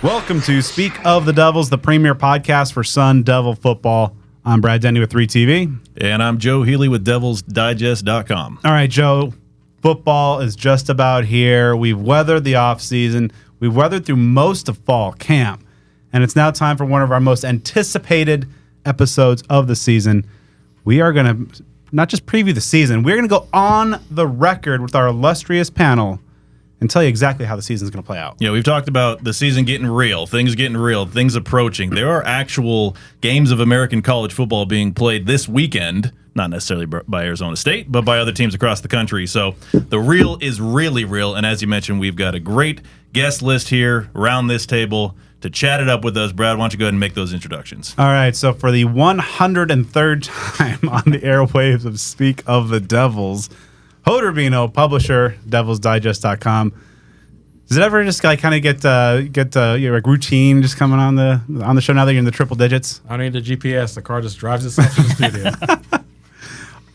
Welcome to Speak of the Devils, the premier podcast for Sun Devil football. I'm Brad Denny with 3TV. And I'm Joe Healy with DevilsDigest.com. All right, Joe, football is just about here. We've weathered the offseason. We've weathered through most of fall camp. And it's now time for one of our most anticipated episodes of the season. We are going to not just preview the season, we're going to go on the record with our illustrious panel and tell you exactly how the season is going to play out. Yeah, we've talked about the season getting real, things approaching. There are actual games of American college football being played this weekend, not necessarily by Arizona State, but by other teams across the country. So the real is really real. And as you mentioned, we've got a great guest list here around this table to chat it up with us. Brad, why don't you go ahead and make those introductions? All right, so for the 103rd time on the airwaves of Speak of the Devils, Rabino, publisher, DevilsDigest.com. Does it ever just kind of get like routine just coming on the show now that you're in the triple digits? I don't need the GPS. The car just drives itself to the studio.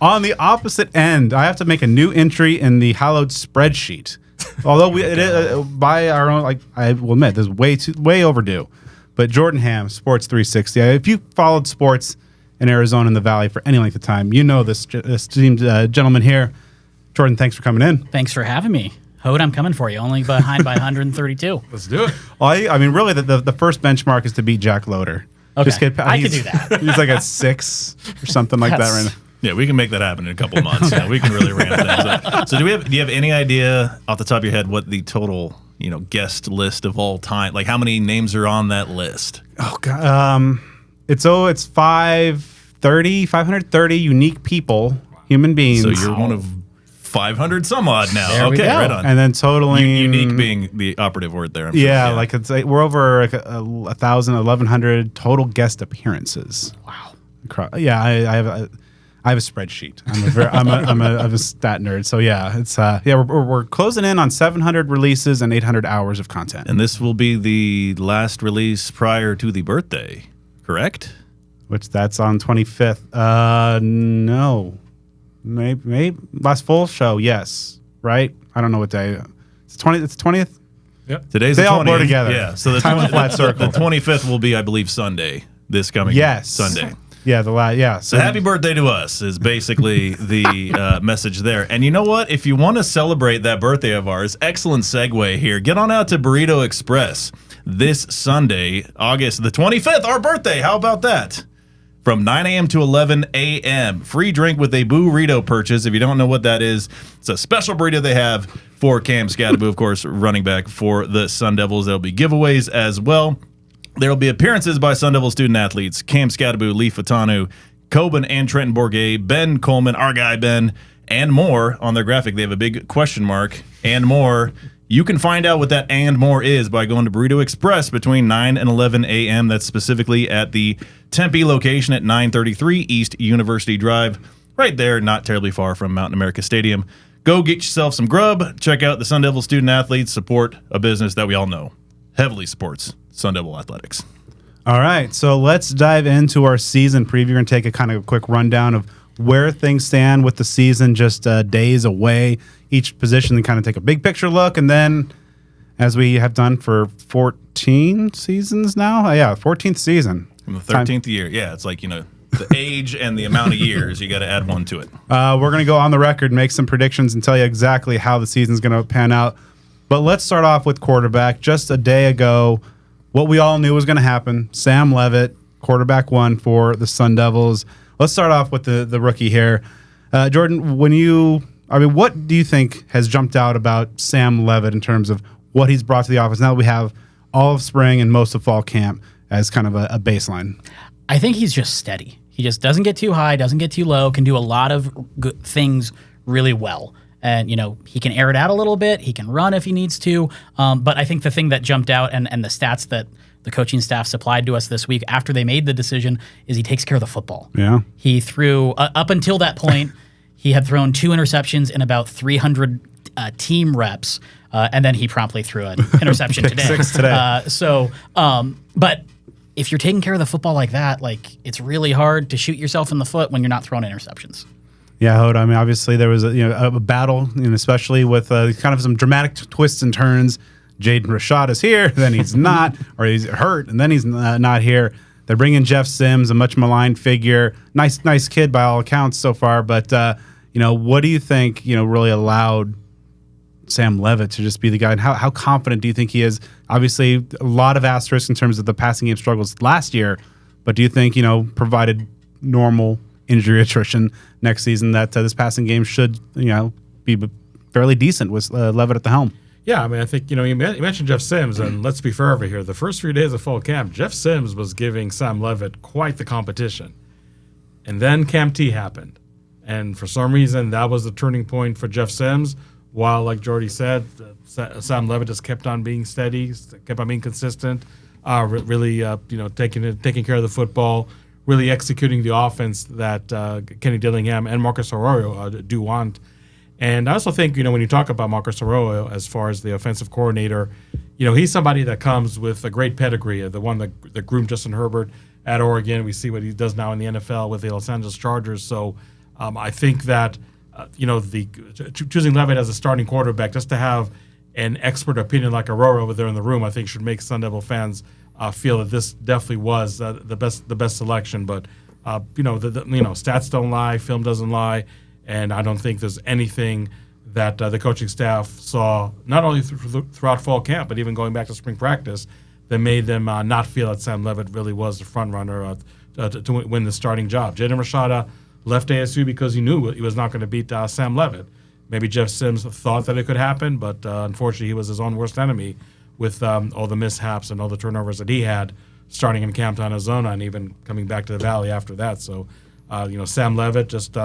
On the opposite end, I have to make a new entry in the hallowed spreadsheet. Although by our own, like I will admit, this is way overdue. But Jordan Hamm, Sports 360. If you followed sports in Arizona in the Valley for any length of time, you know this esteemed gentleman here. Jordan, thanks for coming in. Thanks for having me. Hode, I'm coming for you. Only behind by 132. Let's do it. Well, I mean, really, the first benchmark is to beat Jack Loader. Okay, I could do that. He's like at 6 or something like that right now. Yeah, we can make that happen in a couple of months. Yeah, we can really ramp things up. So do you have any idea off the top of your head what the total guest list of all time, like how many names are on that list? Oh God, it's 530 unique people, human beings. So you're one of 500 some odd now. There we okay, go. right on. And then totaling unique being the operative word there. I'm sure. Yeah, like we're over like 1,000, 1,100 total guest appearances. Wow. Yeah, I have a spreadsheet. I'm a stat nerd. So yeah, it's we're closing in on 700 releases and 800 hours of content. And this will be the last release prior to the birthday, correct? Which that's on 25th. No. Maybe last full show, yes. Right? I don't know what day. It's 20th? Yep. Today's they the 20th. All blur together. Yeah. So the time of flat circle. The 25th will be, I believe, Sunday. This coming Sunday. Yeah, So happy birthday to us is basically the message there. And you know what? If you want to celebrate that birthday of ours, excellent segue here. Get on out to Burrito Express this Sunday, August the 25th, our birthday. How about that? From 9 a.m. to 11 a.m. Free drink with a burrito purchase. If you don't know what that is, it's a special burrito they have for Cam Scadaboo, of course, running back for the Sun Devils. There'll be giveaways as well. There will be appearances by Sun Devil student athletes, Cam Scadaboo, Lee Fatanu, Coben and Trenton Bourget, Ben Coleman, our guy Ben, and more. On their graphic, they have a big question mark, and more. You can find out what that and more is by going to Burrito Express between 9 and 11 a.m. That's specifically at the Tempe location at 933 East University Drive, right there, not terribly far from Mountain America Stadium. Go get yourself some grub. Check out the Sun Devil student athletes. Support a business that we all know heavily supports Sun Devil athletics. All right, so let's dive into our season preview. We're going to take a kind of quick rundown of where things stand with the season, just days away, each position, and kind of take a big picture look. And then, as we have done for 14 seasons now, 14th season. From the 13th year. Yeah, it's like, the age and the amount of years, you got to add one to it. We're going to go on the record, make some predictions, and tell you exactly how the season's going to pan out. But let's start off with quarterback. Just a day ago, what we all knew was going to happen. Sam Levitt, quarterback 1 for the Sun Devils. Let's start off with the rookie here. Jordan, what do you think has jumped out about Sam Levitt in terms of what he's brought to the offense now that we have all of spring and most of fall camp as kind of a baseline? I think he's just steady. He just doesn't get too high, doesn't get too low, can do a lot of good things really well. And, he can air it out a little bit. He can run if he needs to. But I think the thing that jumped out and the stats that the coaching staff supplied to us this week after they made the decision is he takes care of the football. Yeah. He threw, up until that point, he had thrown 2 interceptions in about 300 team reps. And then he promptly threw an interception today. 6 today. But if you're taking care of the football like that, it's really hard to shoot yourself in the foot when you're not throwing interceptions. Yeah, Hode. I mean, obviously there was a battle, especially with kind of some dramatic twists and turns Jaden Rashad is here, then he's not, or he's hurt, and then he's not here. They bring in Jeff Sims, a much maligned figure. Nice kid by all accounts so far. But, what do you think, really allowed Sam Levitt to just be the guy? And how confident do you think he is? Obviously, a lot of asterisks in terms of the passing game struggles last year. But do you think, provided normal injury attrition next season, that this passing game should, be fairly decent with Levitt at the helm? Yeah, I think, you mentioned Jeff Sims, and let's be fair over here. The first few days of fall camp, Jeff Sims was giving Sam Levitt quite the competition. And then Camp T happened. And for some reason, that was the turning point for Jeff Sims, while, like Jordy said, Sam Levitt just kept on being steady, kept on being consistent, really, taking care of the football, really executing the offense that Kenny Dillingham and Marcus Arroyo do want. And I also think, when you talk about Marcus Arroyo as far as the offensive coordinator, he's somebody that comes with a great pedigree, the one that groomed Justin Herbert at Oregon. We see what he does now in the NFL with the Los Angeles Chargers. So I think that, choosing Levitt as a starting quarterback just to have an expert opinion like Arroyo over there in the room, I think should make Sun Devil fans feel that this definitely was the best selection. But, stats don't lie, film doesn't lie. And I don't think there's anything that the coaching staff saw, not only throughout fall camp, but even going back to spring practice, that made them not feel that Sam Levitt really was the front runner to win the starting job. Jaden Rashada left ASU because he knew he was not going to beat Sam Levitt. Maybe Jeff Sims thought that it could happen, but unfortunately he was his own worst enemy with all the mishaps and all the turnovers that he had starting in Camptown, Arizona, and even coming back to the Valley after that. So, Sam Levitt just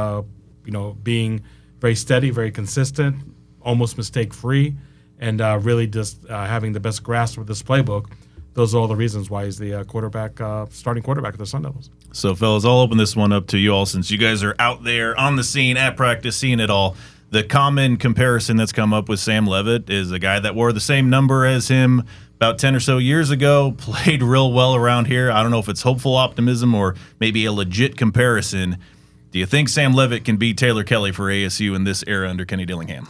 being very steady, very consistent, almost mistake-free, and really just having the best grasp of this playbook. Those are all the reasons why he's the starting quarterback of the Sun Devils. So, fellas, I'll open this one up to you all since you guys are out there on the scene, at practice, seeing it all. The common comparison that's come up with Sam Levitt is a guy that wore the same number as him about 10 or so years ago, played real well around here. I don't know if it's hopeful optimism or maybe a legit comparison. Do you think Sam Levitt can beat Taylor Kelly for ASU in this era under Kenny Dillingham?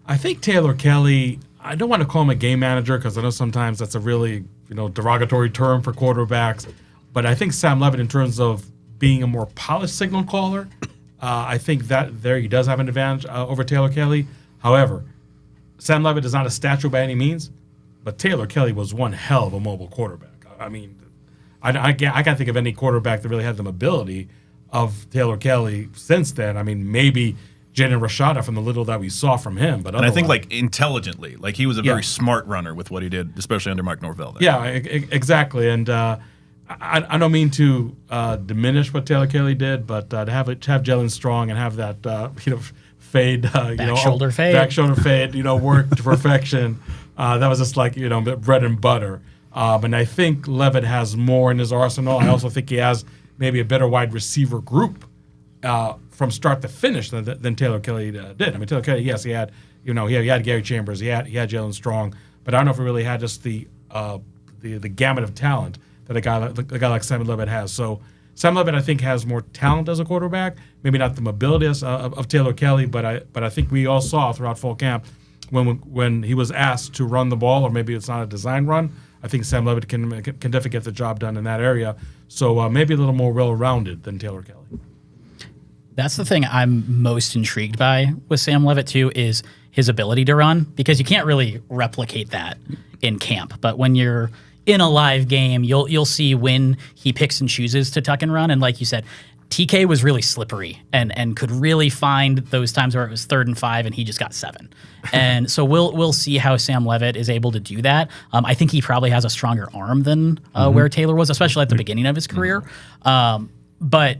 I think Taylor Kelly, I don't want to call him a game manager because I know sometimes that's a really derogatory term for quarterbacks. But I think Sam Levitt, in terms of being a more polished signal caller, I think that there he does have an advantage over Taylor Kelly. However, Sam Levitt is not a statue by any means, but Taylor Kelly was one hell of a mobile quarterback. I mean, I can't think of any quarterback that really had the mobility of Taylor Kelly since then. I mean, maybe Jaden Rashada from the little that we saw from him. But I think intelligently, he was a very smart runner with what he did, especially under Mike Norvell. There. Yeah, exactly. And I don't mean to diminish what Taylor Kelly did, but to have Jalen Strong and have that fade, back shoulder fade, work to perfection. That was just bread and butter. And I think Levitt has more in his arsenal. I also think he has maybe a better wide receiver group from start to finish than Taylor Kelly did. I mean, Taylor Kelly, yes, he had Gary Chambers, he had Jalen Strong, but I don't know if he really had just the gamut of talent that a guy like Sam Levitt has. So Sam Levitt, I think, has more talent as a quarterback, maybe not the mobility of Taylor Kelly, but I think we all saw throughout fall camp when he was asked to run the ball, or maybe it's not a design run, I think Sam Levitt can definitely get the job done in that area. So maybe a little more well-rounded than Taylor Kelly. That's the thing I'm most intrigued by with Sam Levitt, too, is his ability to run, because you can't really replicate that in camp. But when you're in a live game, you'll see when he picks and chooses to tuck and run. And like you said, TK was really slippery and could really find those times where it was 3rd and 5 and he just got 7. And so we'll see how Sam Levitt is able to do that. I think he probably has a stronger arm than where Taylor was, especially at the beginning of his career. But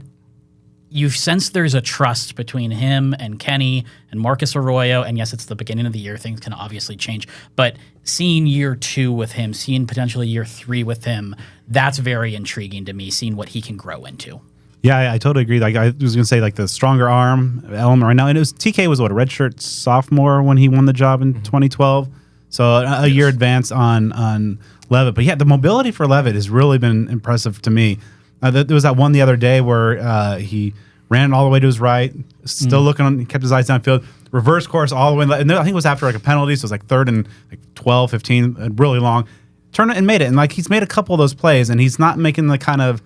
you sense there's a trust between him and Kenny and Marcus Arroyo. And yes, it's the beginning of the year. Things can obviously change. But seeing year 2 with him, seeing potentially year 3 with him, that's very intriguing to me, seeing what he can grow into. Yeah, I totally agree. I was going to say the stronger arm element right now. And TK was a redshirt sophomore when he won the job in 2012. So a year advance on Levitt. But yeah, the mobility for Levitt has really been impressive to me. There was that one the other day where he ran all the way to his right, still looking on, he kept his eyes downfield, reverse course all the way. And I think it was after like a penalty, so it was like 3rd and like 12, 15, really long. Turned it and made it. And like he's made a couple of those plays, and he's not making the kind of,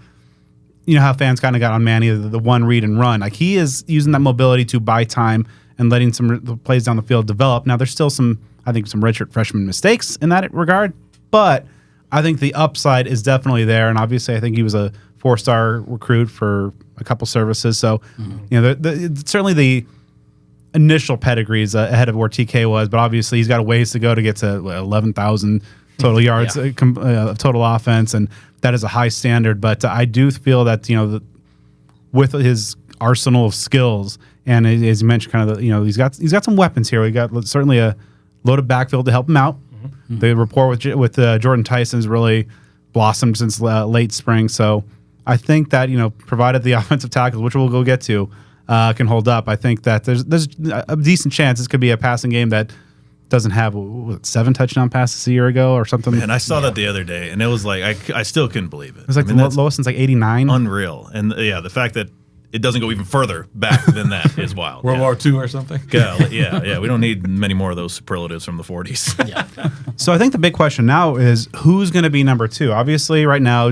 you know how fans kind of got on Manny, the one read and run. Like he is using that mobility to buy time and letting the plays down the field develop. Now there's still some redshirt freshman mistakes in that regard, but I think the upside is definitely there. And obviously I think he was a 4-star recruit for a couple services. So, you know, certainly the initial pedigree is ahead of where TK was, but obviously he's got a ways to go to get to 11,000 total yards, total offense. And that is a high standard, but I do feel that, you know, with his arsenal of skills, and as you mentioned, kind of, he's got some weapons here. We got certainly a loaded backfield to help him out. Mm-hmm. The rapport with Jordan Tyson has really blossomed since late spring. So I think that, you know, provided the offensive tackles, which we'll go get to, can hold up, I think that there's a decent chance this could be a passing game that doesn't have 7 touchdown passes a year ago or something. And I saw that the other day, and it was like I still couldn't believe it. It was like the lowest since like 89. Unreal. And the fact that it doesn't go even further back than that is wild. World War II or something. Yeah. We don't need many more of those superlatives from the 40s. Yeah. So I think the big question now is who's going to be number 2. Obviously, right now,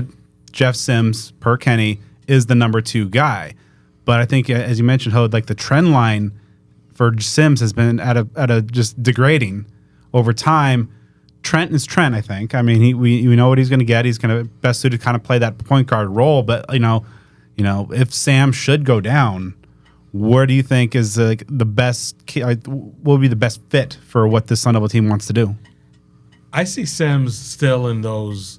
Jeff Sims, per Kenny, is the number 2 guy. But I think, as you mentioned, Hode, like the trend line for Sims has been at a just degrading over time. Trent is Trent, I think. I mean, we know what he's going to get. He's going to best suited to kind of play that point guard role. But you know, if Sam should go down, where do you think is the best? What would be the best fit for what this Sun Devil team wants to do? I see Sims still in those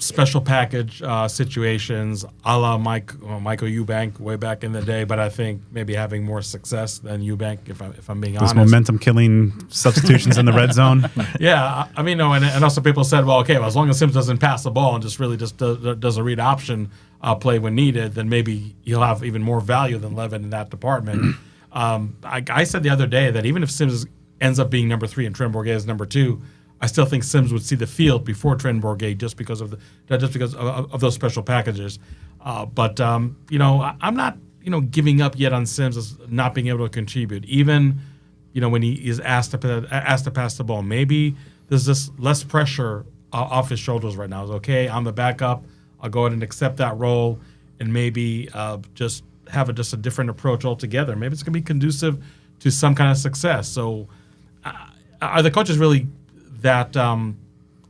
special package situations, a la Michael Eubank way back in the day, but I think maybe having more success than Eubank, if I'm being honest. Those momentum-killing substitutions in the red zone. Yeah, I mean, no, and also people said, well, okay, well, as long as Sims doesn't pass the ball and just does a read option play when needed, then maybe he'll have even more value than Levin in that department. I said the other day that even if Sims ends up being number 3 and Trent Bourget is number 2, I still think Sims would see the field before Trent Bourget just because of those special packages. But I'm not giving up yet on Sims as not being able to contribute. Even when he is asked to pass the ball, maybe there's just less pressure off his shoulders right now. It's okay. I'm the backup. I'll go ahead and accept that role, and maybe just have a different approach altogether. Maybe it's going to be conducive to some kind of success. So, are the coaches really that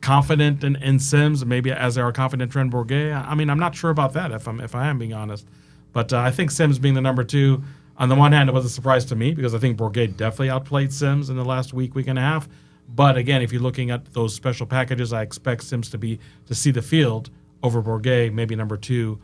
confident in Sims, maybe as they are confident in Trent Bourget? I mean, I'm not sure about that if I am being honest. But I think Sims being the number 2, on the one hand, it was a surprise to me because I think Bourget definitely outplayed Sims in the last week and a half. But again, if you're looking at those special packages, I expect Sims to see the field over Bourget, maybe number 2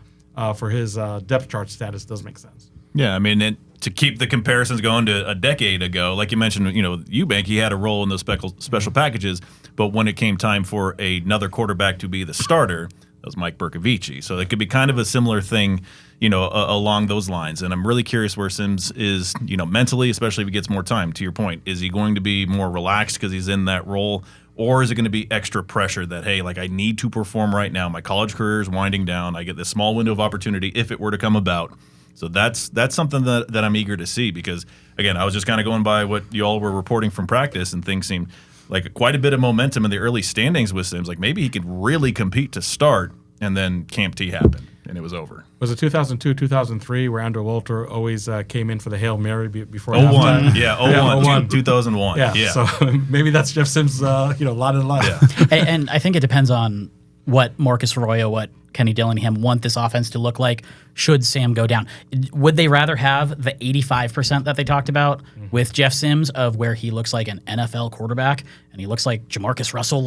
for his depth chart status does make sense. Yeah, I mean, to keep the comparisons going to a decade ago, like you mentioned, Eubank, he had a role in those special packages, but when it came time for another quarterback to be the starter, that was Mike Bercovici. So it could be kind of a similar thing, along those lines. And I'm really curious where Sims is, mentally, especially if he gets more time. To your point, is he going to be more relaxed because he's in that role? Or is it going to be extra pressure that, hey, like I need to perform right now. My college career is winding down. I get this small window of opportunity if it were to come about. So that's something that I'm eager to see because, again, I was just kind of going by what you all were reporting from practice, and things seemed like quite a bit of momentum in the early standings with Sims. Like maybe he could really compete to start, and then Camp T happened, and it was over. Was it 2002, 2003 where Andrew Walter always came in for the Hail Mary before 01. halftime? Yeah, 01, 2001. Yeah. So maybe that's Jeff Sims' lot in line. Yeah. And I think it depends on what Marcus Arroyo, what Kenny Dillingham want this offense to look like should Sam go down. Would they rather have the 85% that they talked about with Jeff Sims of where he looks like an NFL quarterback and he looks like Jamarcus Russell,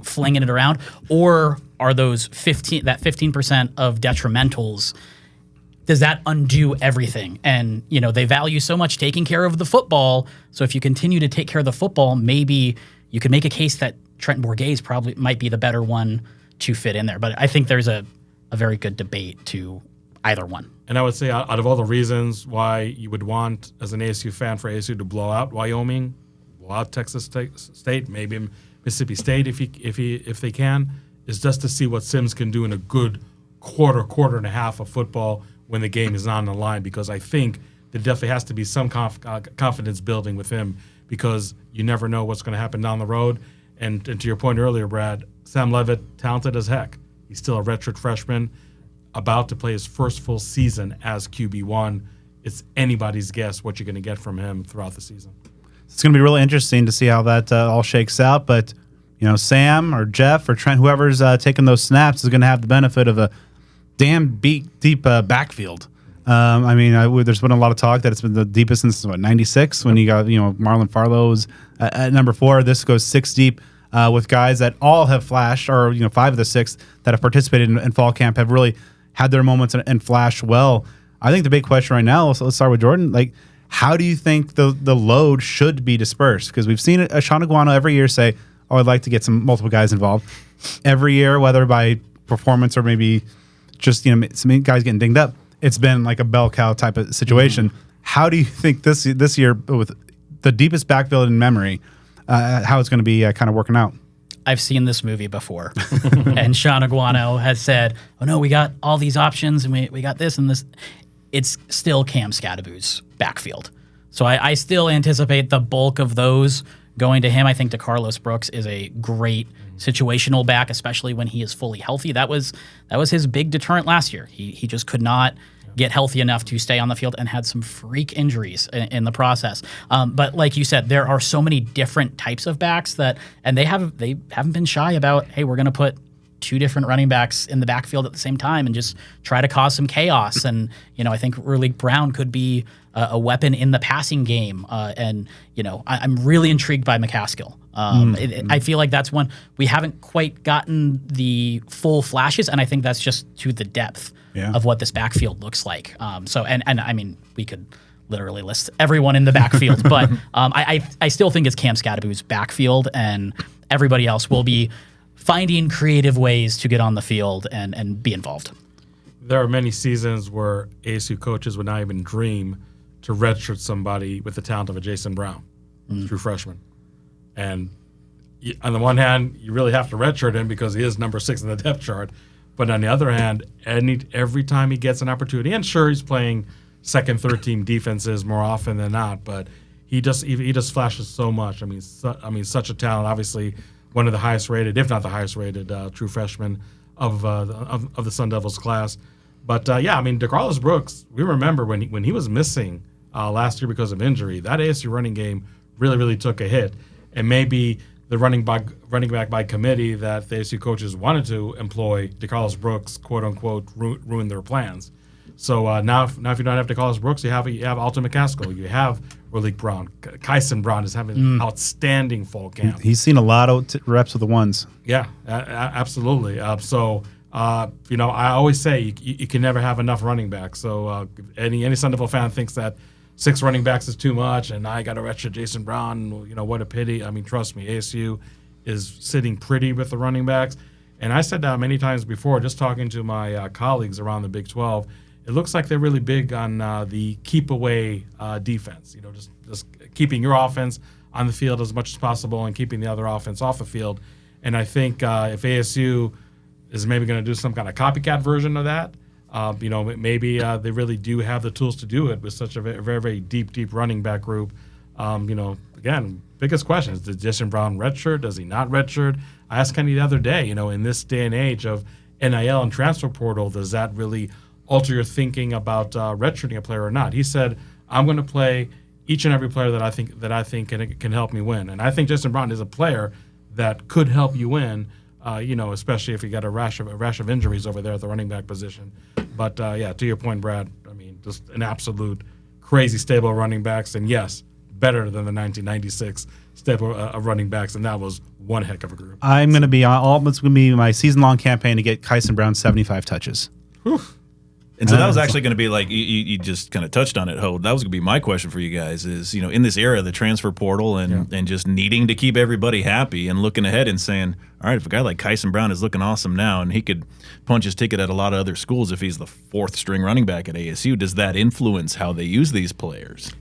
flinging it around? Or are those 15% of detrimentals, does that undo everything? And, they value so much taking care of the football. So if you continue to take care of the football, maybe you could make a case that Trent Bourget probably might be the better one to fit in there. But I think there's a very good debate to either one. And I would say out of all the reasons why you would want, as an ASU fan, for ASU to blow out Wyoming, blow out Texas State, maybe Mississippi State if they can, is just to see what Sims can do in a good quarter and a half of football when the game is not on the line, because I think there definitely has to be some confidence building with him because you never know what's going to happen down the road. And to your point earlier, Brad, Sam Levitt, talented as heck. He's still a redshirt freshman, about to play his first full season as QB1. It's anybody's guess what you're going to get from him throughout the season. It's going to be really interesting to see how that all shakes out. But, Sam or Jeff or Trent, whoever's taking those snaps is going to have the benefit of a damn deep backfield. There's been a lot of talk that it's been the deepest since, 96 when you got, Marlon Farlow's at number 4. This goes 6 deep with guys that all have flashed, or, 5 of the 6 that have participated in fall camp have really had their moments and flashed well. I think the big question right now, let's start with Jordan, how do you think the load should be dispersed? Because we've seen Sean Aguano every year say, I'd like to get some multiple guys involved. Every year, whether by performance or maybe just, some guys getting dinged up, it's been like a bell cow type of situation. How do you think this year, with the deepest backfield in memory, how it's going to be kind of working out? I've seen this movie before. And Sean Aguano has said, oh no, we got all these options and we got this and this. It's still Cam Scadaboo's backfield. So I still anticipate the bulk of those going to him. I think DeCarlos Brooks is a great situational back, especially when he is fully healthy. That was his big deterrent last year. He just could not get healthy enough to stay on the field and had some freak injuries in the process. But like you said, there are so many different types of backs and they haven't been shy about, hey, we're going to put 2 different running backs in the backfield at the same time and just try to cause some chaos. And, I think Rulik Brown could be a weapon in the passing game. I'm really intrigued by McCaskill. I feel like that's one we haven't quite gotten the full flashes, and I think that's just to the depth of what this backfield looks like. We could literally list everyone in the backfield, but I still think it's Cam Scadaboo's backfield, and everybody else will be finding creative ways to get on the field and be involved. There are many seasons where ASU coaches would not even dream to redshirt somebody with the talent of a Jason Brown, true freshman. And on the one hand, you really have to redshirt him because he is number 6 in the depth chart. But on the other hand, every time he gets an opportunity, and sure, he's playing second, third team defenses more often than not, but he just flashes so much. Such a talent. Obviously, one of the highest rated, if not the highest rated, true freshman of the Sun Devils class. But DeCarlos Brooks, we remember when he was missing last year because of injury, that ASU running game really, really took a hit. And maybe the running back by committee that the ASU coaches wanted to employ DeCarlos Brooks, quote unquote, ruined their plans. So now if you don't have DeCarlos Brooks, you have Alton McCaskill, you have Rulik Brown. Kyson Brown is having an outstanding fall camp. He's seen a lot of reps with the ones. Yeah, absolutely. I always say you can never have enough running backs. So any Sun Devil fan thinks that 6 running backs is too much, and I got to redshirt Jason Brown. What a pity. Trust me, ASU is sitting pretty with the running backs. And I said that many times before, just talking to my colleagues around the Big 12. It looks like they're really big on the keep away defense. Just keeping your offense on the field as much as possible and keeping the other offense off the field. And I think if ASU is maybe going to do some kind of copycat version of that, maybe they really do have the tools to do it with such a very, very, very deep running back group. Again, biggest question is, does Jason Brown redshirt? Does he not redshirt? I asked Kenny the other day, in this day and age of NIL and transfer portal, does that really alter your thinking about redshirting a player or not? He said, I'm going to play each and every player that I think can help me win. And I think Jason Brown is a player that could help you win, especially if you got a rash of injuries over there at the running back position. But to your point, Brad, just an absolute crazy stable of running backs, and yes, better than the 1996 stable of running backs, and that was one heck of a group. I'm going to be it's going to be my season-long campaign to get Kyson Brown 75 touches. Whew. And so that was actually going to be like, you just kind of touched on it, Ho. That was going to be my question for you guys is, in this era, the transfer portal and just needing to keep everybody happy and looking ahead and saying, all right, if a guy like Kyson Brown is looking awesome now and he could punch his ticket at a lot of other schools if he's the 4th string running back at ASU, does that influence how they use these players?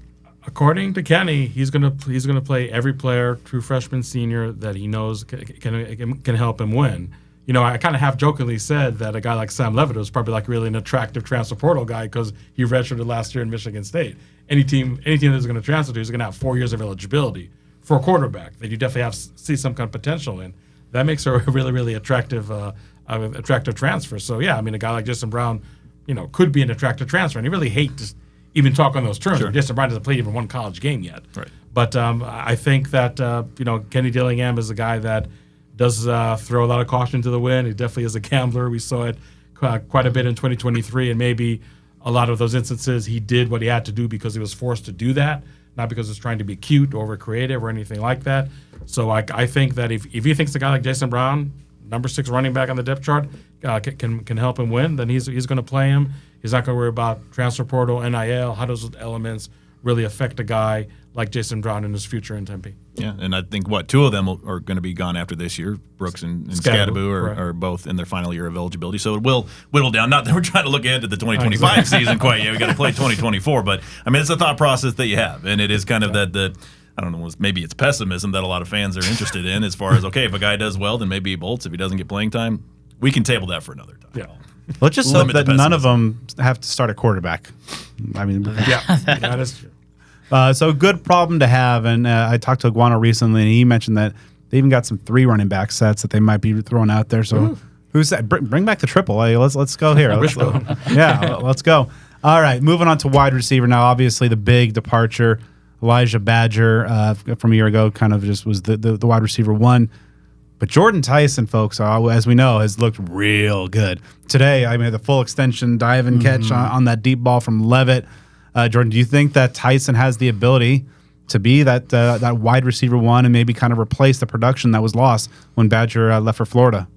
According to Kenny, he's gonna play every player, true freshman, senior, that he knows can help him win. I kind of half jokingly said that a guy like Sam Levitt was probably like really an attractive transfer portal guy because he redshirted last year in Michigan State. Any team that's going to transfer to is going to have 4 years of eligibility for a quarterback that you definitely see some kind of potential in. That makes her a really, really attractive transfer. So yeah, I mean, a guy like Jason Brown, could be an attractive transfer, and you really hate to even talk on those terms. Sure. Jason Brown hasn't played even one college game yet. Right. But I think that Kenny Dillingham is a guy that does throw a lot of caution to the wind. He definitely is a gambler. We saw it quite a bit in 2023, and maybe a lot of those instances he did what he had to do because he was forced to do that, not because he's trying to be cute or creative or anything like that. So I think that if he thinks a guy like Jason Brown, number 6 running back on the depth chart, can help him win, then he's going to play him. He's not going to worry about transfer portal, NIL, how those elements really affect a guy like Jason Brown in his future in Tempe. Yeah, and I think, 2 of them are going to be gone after this year. Brooks and Scadaboo, are both in their final year of eligibility. So it will whittle down. Not that we're trying to look ahead to the 2025 season quite yet. We got to play 2024. But, I mean, it's a thought process that you have. And it is kind of that I don't know, maybe it's pessimism that a lot of fans are interested in as far as, okay, if a guy does well, then maybe he bolts. If he doesn't get playing time, we can table that for another time. Yeah. Let's just hope Limit that the none of them have to start a quarterback. I mean, Yeah, that is true. so good problem to have. And I talked to Iguano recently, and he mentioned that they even got some 3 running back sets that they might be throwing out there. So who's that? Bring back the triple. Hey, let's go here. Let's go. All right, moving on to wide receiver now. Obviously, the big departure, Elijah Badger from a year ago, kind of just was the wide receiver 1. But Jordan Tyson, folks, as we know, has looked real good. Today, I made the full extension dive and catch on that deep ball from Levitt. Jordan, do you think that Tyson has the ability to be that wide receiver 1 and maybe kind of replace the production that was lost when Badger left for Florida?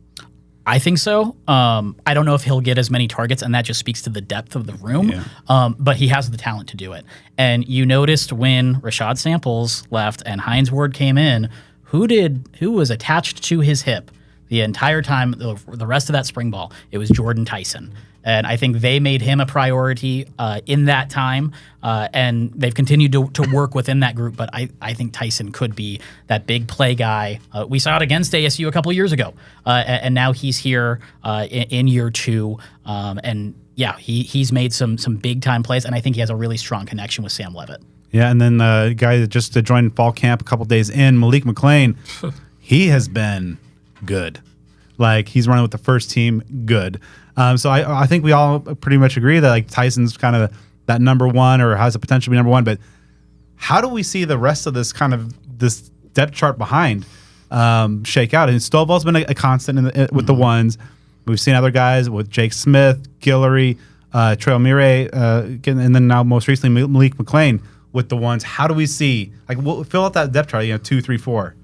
I think so. I don't know if he'll get as many targets, and that just speaks to the depth of the room. Yeah. But he has the talent to do it. And you noticed when Rashad Samples left and Hines Ward came in, who was attached to his hip the entire time, the rest of that spring ball? It was Jordan Tyson. And I think they made him a priority in that time, and they've continued to work within that group. But I think Tyson could be that big play guy. We saw it against ASU a couple of years ago, and now he's here in year 2. And yeah, he's made some big time plays, and I think he has a really strong connection with Sam Levitt. Yeah, and then the guy that just joined fall camp a couple days in, Malik McLean, he has been good. Like, he's running with the first team, good. So I think we all pretty much agree that like Tyson's kind of that number 1 or has the potential to be number 1. But how do we see the rest of this depth chart behind shake out? And Stovall's been a constant with the ones. We've seen other guys with Jake Smith, Guillory, Trey Mire, and then now most recently Malik McLean with the ones. How do we see, like, we'll fill out that depth chart, 2, 3, 4?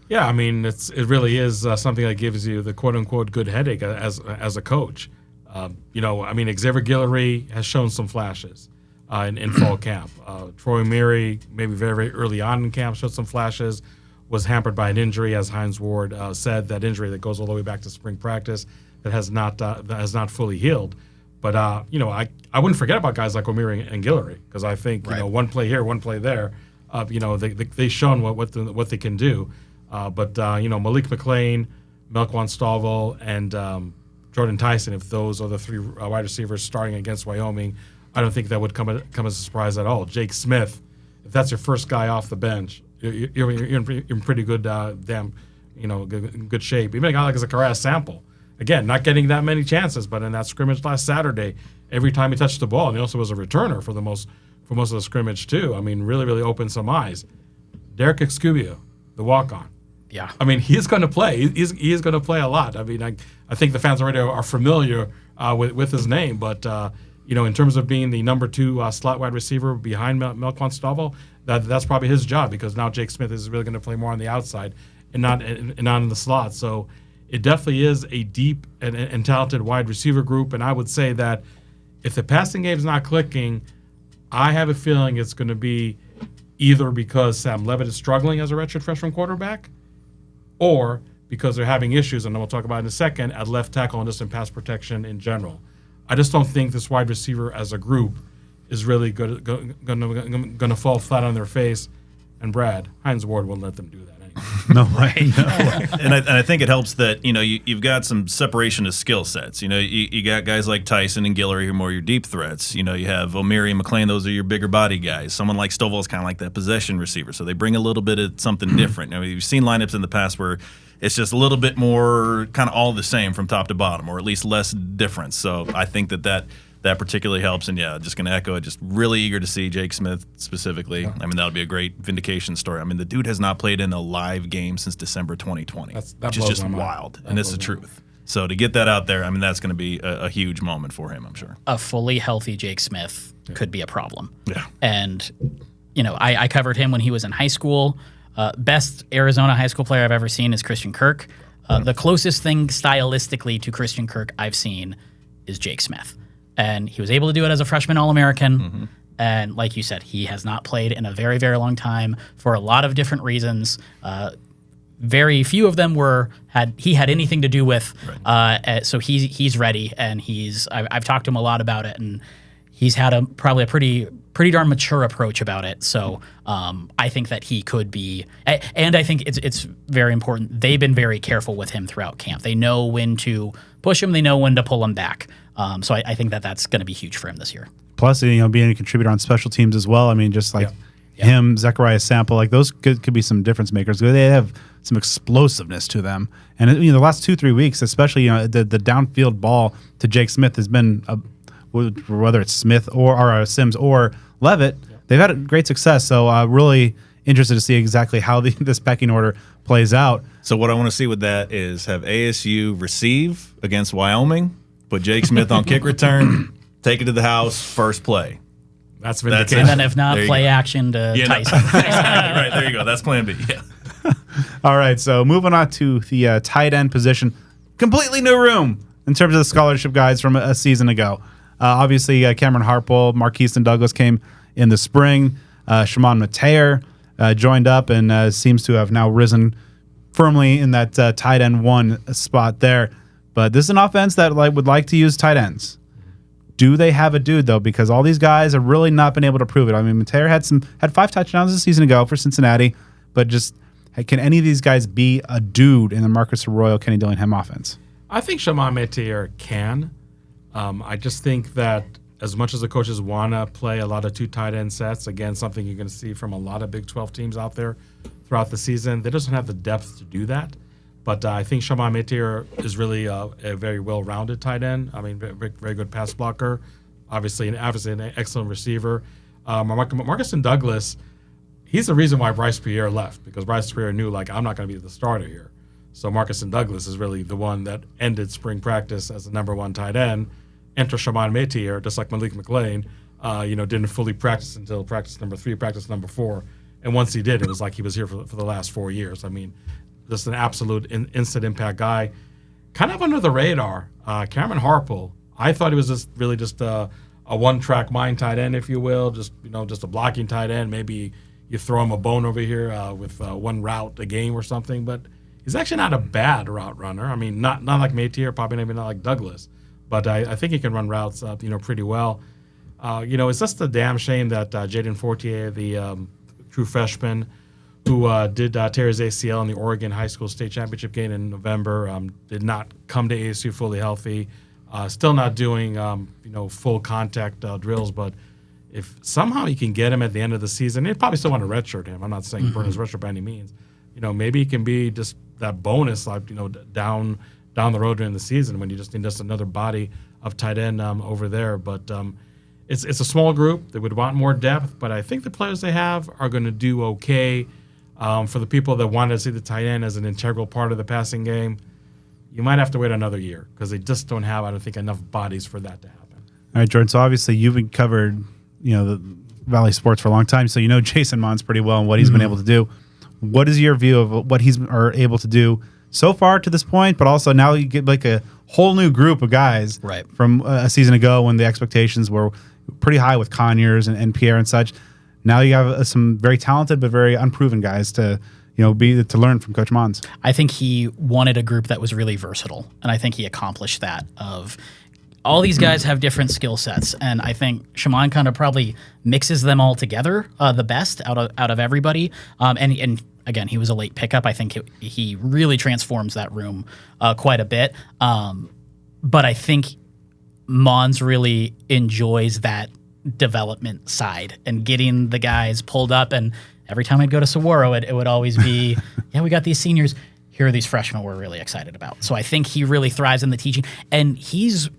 Yeah, I mean, it really is something that gives you the quote-unquote good headache as a coach. I mean, Xavier Guillory has shown some flashes in fall camp. Troy Miri, maybe very, very early on in camp, showed some flashes, was hampered by an injury, as Hines Ward said, that injury that goes all the way back to spring practice that has not fully healed. But, I wouldn't forget about guys like O'Meara and Guillory, because I think, one play here, one play there, they've shown what they can do. But Malik McLean, Melquan Stovall, and Jordan Tyson, if those are the 3 wide receivers starting against Wyoming, I don't think that would come as a surprise at all. Jake Smith, if that's your first guy off the bench, you're in pretty good good shape. Even a guy like Zacharias Sample, again, not getting that many chances, but in that scrimmage last Saturday, every time he touched the ball, and he also was a returner for most of the scrimmage too. I mean, really, really opened some eyes. Derek Excubio, the walk-on. Yeah. I mean, he's going to play. He is going to play a lot. I mean, I think the fans already are familiar with his name, but in terms of being the number 2 slot wide receiver behind Melquan Stovall, that's probably his job, because now Jake Smith is really going to play more on the outside and not in the slot. So it definitely is a deep and talented wide receiver group. And I would say that if the passing game is not clicking, I have a feeling it's going to be either because Sam Levitt is struggling as a redshirt freshman quarterback, or because they're having issues, and then we'll talk about it in a second, at left tackle and just in pass protection in general. I just don't think this wide receiver as a group is really going to fall flat on their face. And Brad, Hines Ward won't let them do that anyway. No way. No. And I think it helps that, you've got some separation of skill sets. You got guys like Tyson and Guillory who are more your deep threats. You have O'Meara and McLean, those are your bigger body guys. Someone like Stovall is kind of like that possession receiver. So they bring a little bit of something different. You've seen lineups in the past where it's just a little bit more kind of all the same from top to bottom, or at least less difference. So I think that particularly helps. And yeah, just going to echo it. Just really eager to see Jake Smith specifically. Yeah. I mean, that would be a great vindication story. I mean, the dude has not played in a live game since December 2020, which is just wild. And it's the truth. So to get that out there, I mean, that's going to be a huge moment for him, I'm sure. A fully healthy Jake Smith could be a problem. Yeah. And, I covered him when he was in high school. Best Arizona high school player I've ever seen is Christian Kirk. The closest thing stylistically to Christian Kirk I've seen is Jake Smith. And he was able to do it as a freshman All-American. Mm-hmm. And like you said, he has not played in a very, very long time for a lot of different reasons. Very few of them had anything to do with. Right. So he's ready, and I've talked to him a lot about it, and he's had probably a pretty darn mature approach about it. So I think that he could be, and I think it's very important. They've been very careful with him throughout camp. They know when to push him. They know when to pull him back. So I think that's going to be huge for him this year. Plus, being a contributor on special teams as well. I mean, just like him, Zechariah Sample, like those could be some difference makers. They have some explosiveness to them. And the last 2-3 weeks, especially the downfield ball to Jake Smith has been whether it's Smith or Sims or Levitt, they've had great success. So really interested to see exactly how this pecking order plays out. So what I want to see with that is have ASU receive against Wyoming, put Jake Smith on kick return, take it to the house, first play. That's vindication. And then if not, play action to Tyson. Right, there you go. That's plan B. Yeah. All right, so moving on to the tight end position. Completely new room in terms of the scholarship guys from a season ago. Obviously, Cameron Harpole, Marquise and Douglas came in the spring. Shimon Mateer joined up and seems to have now risen firmly in that tight end one spot there. But this is an offense that would like to use tight ends. Do they have a dude, though? Because all these guys have really not been able to prove it. I mean, Mateer had 5 touchdowns a season ago for Cincinnati, but just can any of these guys be a dude in the Marcus Arroyo, Kenny Dillingham offense? I think Shimon Mateer can. I just think that as much as the coaches want to play a lot of 2 tight end sets, again, something you're going to see from a lot of Big 12 teams out there throughout the season, they doesn't have the depth to do that. But I think Shimon Mateer is really a very well-rounded tight end. I mean, very good pass blocker. Obviously an excellent receiver. Marcus and Douglas, he's the reason why Bryce Pierre left, because Bryce Pierre knew, I'm not going to be the starter here. So Marcus and Douglas is really the one that ended spring practice as the number 1 tight end. Enter Shimon Mateer, just like Malik McLean, didn't fully practice until practice number 3, practice number 4. And once he did, it was like he was here for the last 4 years. I mean, just an absolute instant impact guy. Kind of under the radar, Cameron Harpole. I thought he was just a one-track mind tight end, if you will, just a blocking tight end. Maybe you throw him a bone over here with one route a game or something. But he's actually not a bad route runner. I mean, not like Mateer, probably maybe not like Douglas. But I think he can run routes, pretty well. It's just a damn shame that Jaden Fortier, the true freshman, who did tear his ACL in the Oregon High School State Championship game in November, did not come to ASU fully healthy. Still not doing, full contact drills. But if somehow you can get him at the end of the season, they probably still want to redshirt him. I'm not saying burn his redshirt by any means. Maybe he can be just that bonus, down the road during the season when you just need just another body of tight end over there. But it's a small group. They would want more depth, but I think the players they have are going to do okay. For the people that want to see the tight end as an integral part of the passing game, you might have to wait another year because they just don't have, I don't think, enough bodies for that to happen. All right, Jordan. So obviously you've covered, the Valley sports for a long time, so you know Jason Mons pretty well and what he's been able to do. What is your view of what he's able to do so far to this point? But also now you get a whole new group of guys from a season ago when the expectations were pretty high with Conyers and Pierre and such. Now you have some very talented but very unproven guys to learn from Coach Mons. I think he wanted a group that was really versatile, and I think he accomplished that. all these guys have different skill sets, and I think Shaman kind of probably mixes them all together the best out of everybody. And again, he was a late pickup. I think he really transforms that room quite a bit. But I think Mons really enjoys that development side and getting the guys pulled up. And every time I'd go to Saguaro, it would always be, yeah, we got these seniors. Here are these freshmen we're really excited about. So I think he really thrives in the teaching. And he's,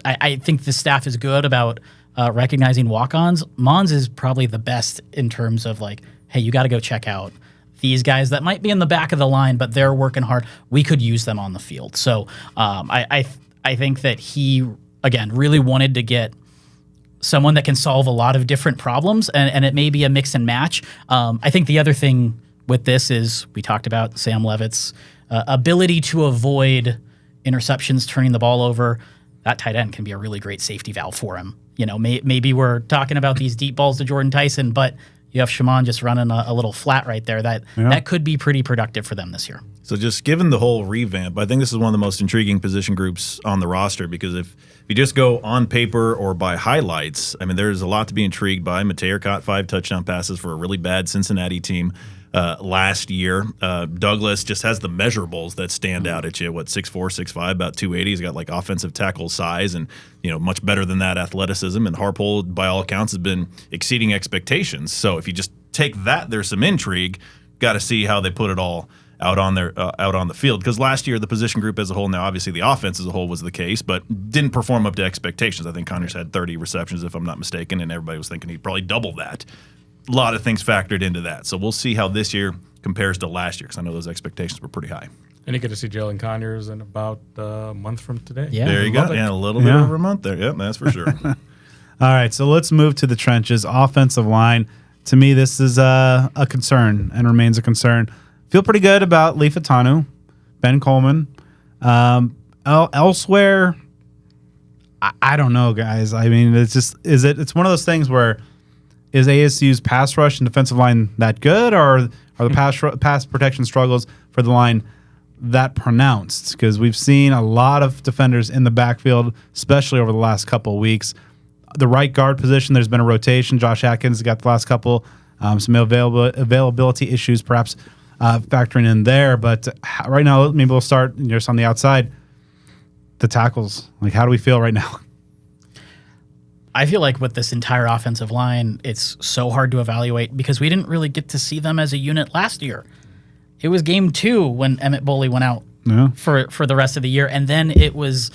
I think the staff is good about recognizing walk-ons. Mons is probably the best in terms of like, hey, you got to go check out these guys that might be in the back of the line, but they're working hard. We could use them on the field. So I think that he, again, really wanted to get someone that can solve a lot of different problems, and it may be a mix and match. I think the other thing with this is we talked about Sam Levitt's ability to avoid interceptions, turning the ball over. That tight end can be a really great safety valve for him. Maybe we're talking about these deep balls to Jordan Tyson, but you have Shaman just running a little flat right there. That could be pretty productive for them this year. So just given the whole revamp, I think this is one of the most intriguing position groups on the roster, because if you just go on paper or by highlights, I mean, there's a lot to be intrigued by. Mateer caught 5 touchdown passes for a really bad Cincinnati team last year. Douglas just has the measurables that stand out at you. 6'4", 6'5", about 280. He's got like offensive tackle size and, much better than that athleticism. And Harpole, by all accounts, has been exceeding expectations. So if you just take that, there's some intrigue. Got to see how they put it all out on the field, because last year the position group as a whole, now obviously the offense as a whole was the case, but didn't perform up to expectations. I think Connors had 30 receptions, if I'm not mistaken, and everybody was thinking he'd probably double that. A lot of things factored into that, so we'll see how this year compares to last year, because I know those expectations were pretty high. And you get to see Jalen Conyers in about a month from today. Yeah, there you go. Yeah, a little bit over a month there. Yep, that's for sure. All right, so let's move to the trenches. Offensive line. To me, this is a concern and remains a concern. Feel pretty good about Lee Fatanu, Ben Coleman. Elsewhere, I don't know, guys. I mean, it's one of those things where is ASU's pass rush and defensive line that good, or are the pass protection struggles for the line that pronounced? Because we've seen a lot of defenders in the backfield, especially over the last couple of weeks. The right guard position, there's been a rotation. Josh Atkins got the last couple, some availability issues, perhaps factoring in there. But right now, maybe we'll start just on the outside. The tackles, like, how do we feel right now? I feel like with this entire offensive line, it's so hard to evaluate because we didn't really get to see them as a unit last year. It was game 2 when Emmett Boley went out for the rest of the year, and then it was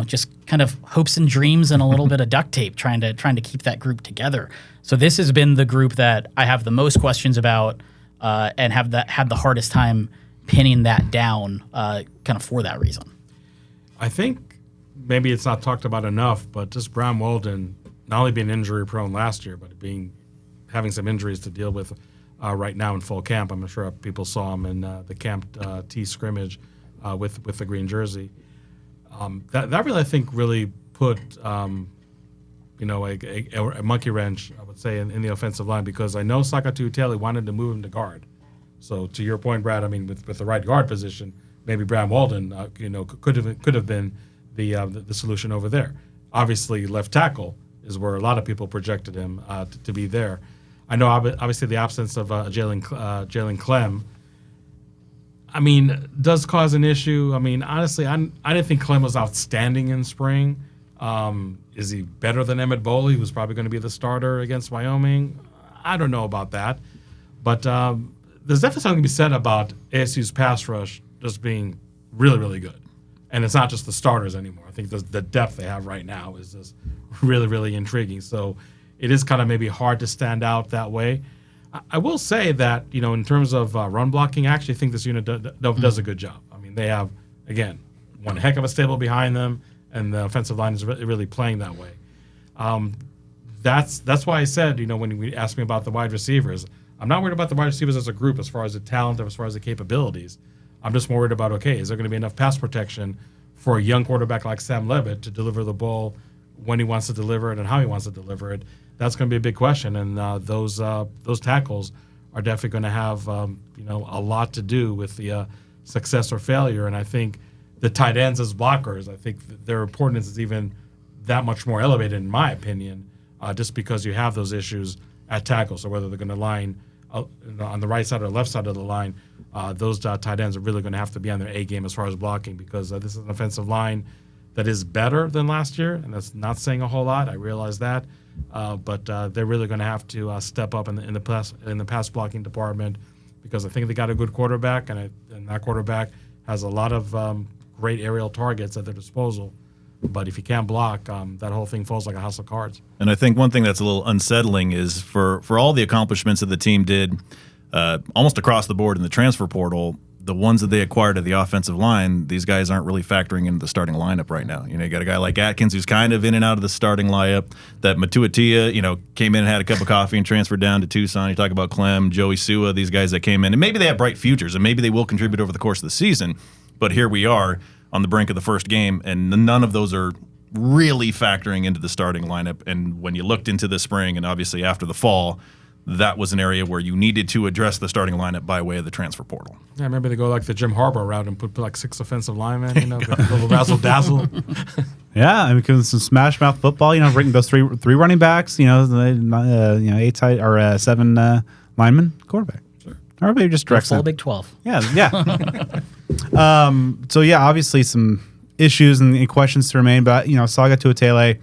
just kind of hopes and dreams and a little bit of duct tape trying to keep that group together. So this has been the group that I have the most questions about and had the hardest time pinning that down kind of for that reason. I think maybe it's not talked about enough, but just Bram Walden not only being injury prone last year, but having some injuries to deal with right now in full camp. I'm sure people saw him in the Camp T scrimmage with the green jersey. That really, I think, really put a monkey wrench, I would say, in the offensive line, because I know Sakatu Tele wanted to move him to guard. So to your point, Brad, I mean, with the right guard position, maybe Bram Walden, could have been the solution over there. Obviously, left tackle is where a lot of people projected him to be there. I know, obviously, the absence of Jalen Clem, I mean, does cause an issue. I mean, honestly, I didn't think Clem was outstanding in spring. Is he better than Emmett Boley, who's probably going to be the starter against Wyoming? I don't know about that. But there's definitely something to be said about ASU's pass rush just being really, really good. And it's not just the starters anymore. I think the depth they have right now is just really, really intriguing. So it is kind of maybe hard to stand out that way. I will say that, in terms of run blocking, I actually think this unit does a good job. I mean, they have, again, one heck of a stable behind them, and the offensive line is really playing that way. That's why I said, when you asked me about the wide receivers, I'm not worried about the wide receivers as a group as far as the talent or as far as the capabilities. I'm just more worried about, is there going to be enough pass protection for a young quarterback like Sam Levitt to deliver the ball when he wants to deliver it and how he wants to deliver it? That's going to be a big question, and those tackles are definitely going to have a lot to do with the success or failure. And I think the tight ends as blockers. I think their importance is even that much more elevated, in my opinion, just because you have those issues at tackle. So whether they're going to line on the right side or the left side of the line, those tight ends are really going to have to be on their A game as far as blocking, because this is an offensive line that is better than last year, and that's not saying a whole lot. I realize that, but they're really going to have to step up in the pass blocking department, because I think they got a good quarterback, and that quarterback has a lot of great aerial targets at their disposal. But if you can't block, that whole thing falls like a house of cards. And I think one thing that's a little unsettling is for all the accomplishments that the team did almost across the board in the transfer portal, the ones that they acquired at the offensive line, these guys aren't really factoring into the starting lineup right now. You know, you got a guy like Atkins who's kind of in and out of the starting lineup. That Matuatia, came in and had a cup of coffee and transferred down to Tucson. You talk about Clem, Joey Sua, these guys that came in, and maybe they have bright futures, and maybe they will contribute over the course of the season. But here we are on the brink of the first game, and none of those are really factoring into the starting lineup. And when you looked into the spring and obviously after the fall, that was an area where you needed to address the starting lineup by way of the transfer portal. Yeah, maybe they go like the Jim Harbaugh route and put like 6 offensive linemen, a little razzle-dazzle. Yeah, I mean, because some smash mouth football, bringing those three running backs, 8 tight or 7 linemen, quarterback. Sure. Or maybe just direct full Big 12. Yeah. So yeah, obviously some issues and questions to remain, but Saga Tuatele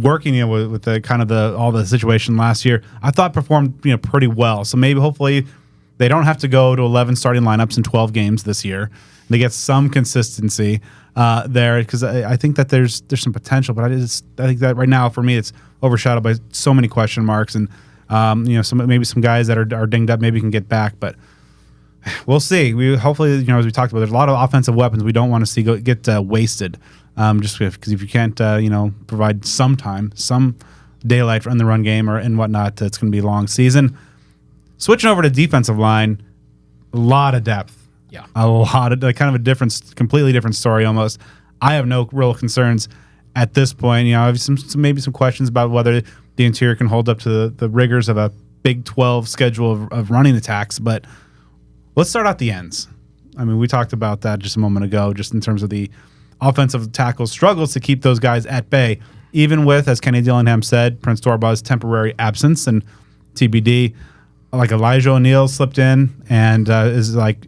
working with the kind of all the situation last year, I thought performed pretty well. So maybe hopefully they don't have to go to 11 starting lineups in 12 games this year. They get some consistency there, because I think that there's some potential, but I think that right now for me it's overshadowed by so many question marks, and maybe some guys that are dinged up maybe can get back, but we'll see. We hopefully, as we talked about, there's a lot of offensive weapons we don't want to see get wasted. Just because if you can't, provide some time, some daylight in the run game and whatnot, it's going to be a long season. Switching over to defensive line, a lot of depth. Yeah, a lot of kind of a completely different story almost. I have no real concerns at this point. I have maybe some questions about whether the interior can hold up to the rigors of a Big 12 schedule of running attacks, but let's start out the ends. I mean, we talked about that just a moment ago, just in terms of the offensive tackle struggles to keep those guys at bay, even with, as Kenny Dillingham said, Prince Dorbaugh's temporary absence and TBD. Like Elijah O'Neal slipped in and is like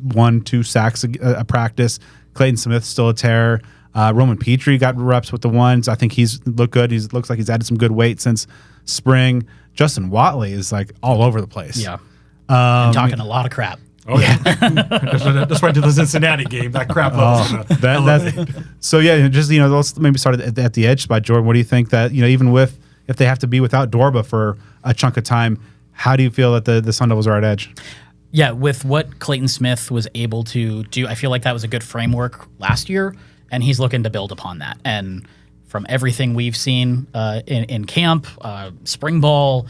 1-2 sacks a practice. Clayton Smith still a terror. Roman Petrie got reps with the ones. I think he's looked good. Looks like he's added some good weight since spring. Justin Watley is like all over the place. Yeah, and talking a lot of crap. Oh yeah, just went to the Cincinnati game. That crap was so yeah. Just let's maybe start at the edge spot, Jordan. What do you think that even if they have to be without Dorba for a chunk of time, how do you feel that the Sun Devils are at edge? Yeah, with what Clayton Smith was able to do, I feel like that was a good framework last year, and he's looking to build upon that. And from everything we've seen in camp, spring ball,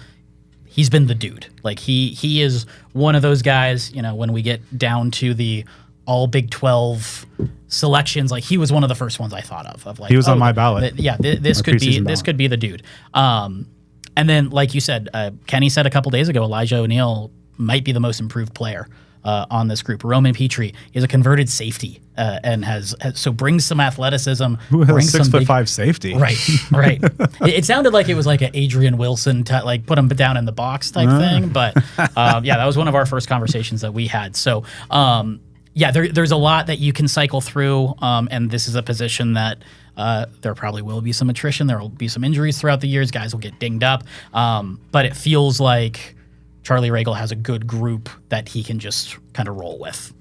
he's been the dude. Like he is one of those guys, when we get down to the all Big 12 selections, like he was one of the first ones I thought of like, he was on my ballot. This could be the dude. And then like you said, Kenny said a couple days ago, Elijah O'Neal might be the most improved player on this group. Roman Petrie is a converted safety and has brings some athleticism. Brings 6'5" safety. Right. It sounded like it was like an Adrian Wilson like put him down in the box type thing. But that was one of our first conversations that we had. So there's a lot that you can cycle through, and this is a position that there probably will be some attrition. There will be some injuries throughout the years. Guys will get dinged up, but it feels like Charlie Ragle has a good group that he can just kind of roll with.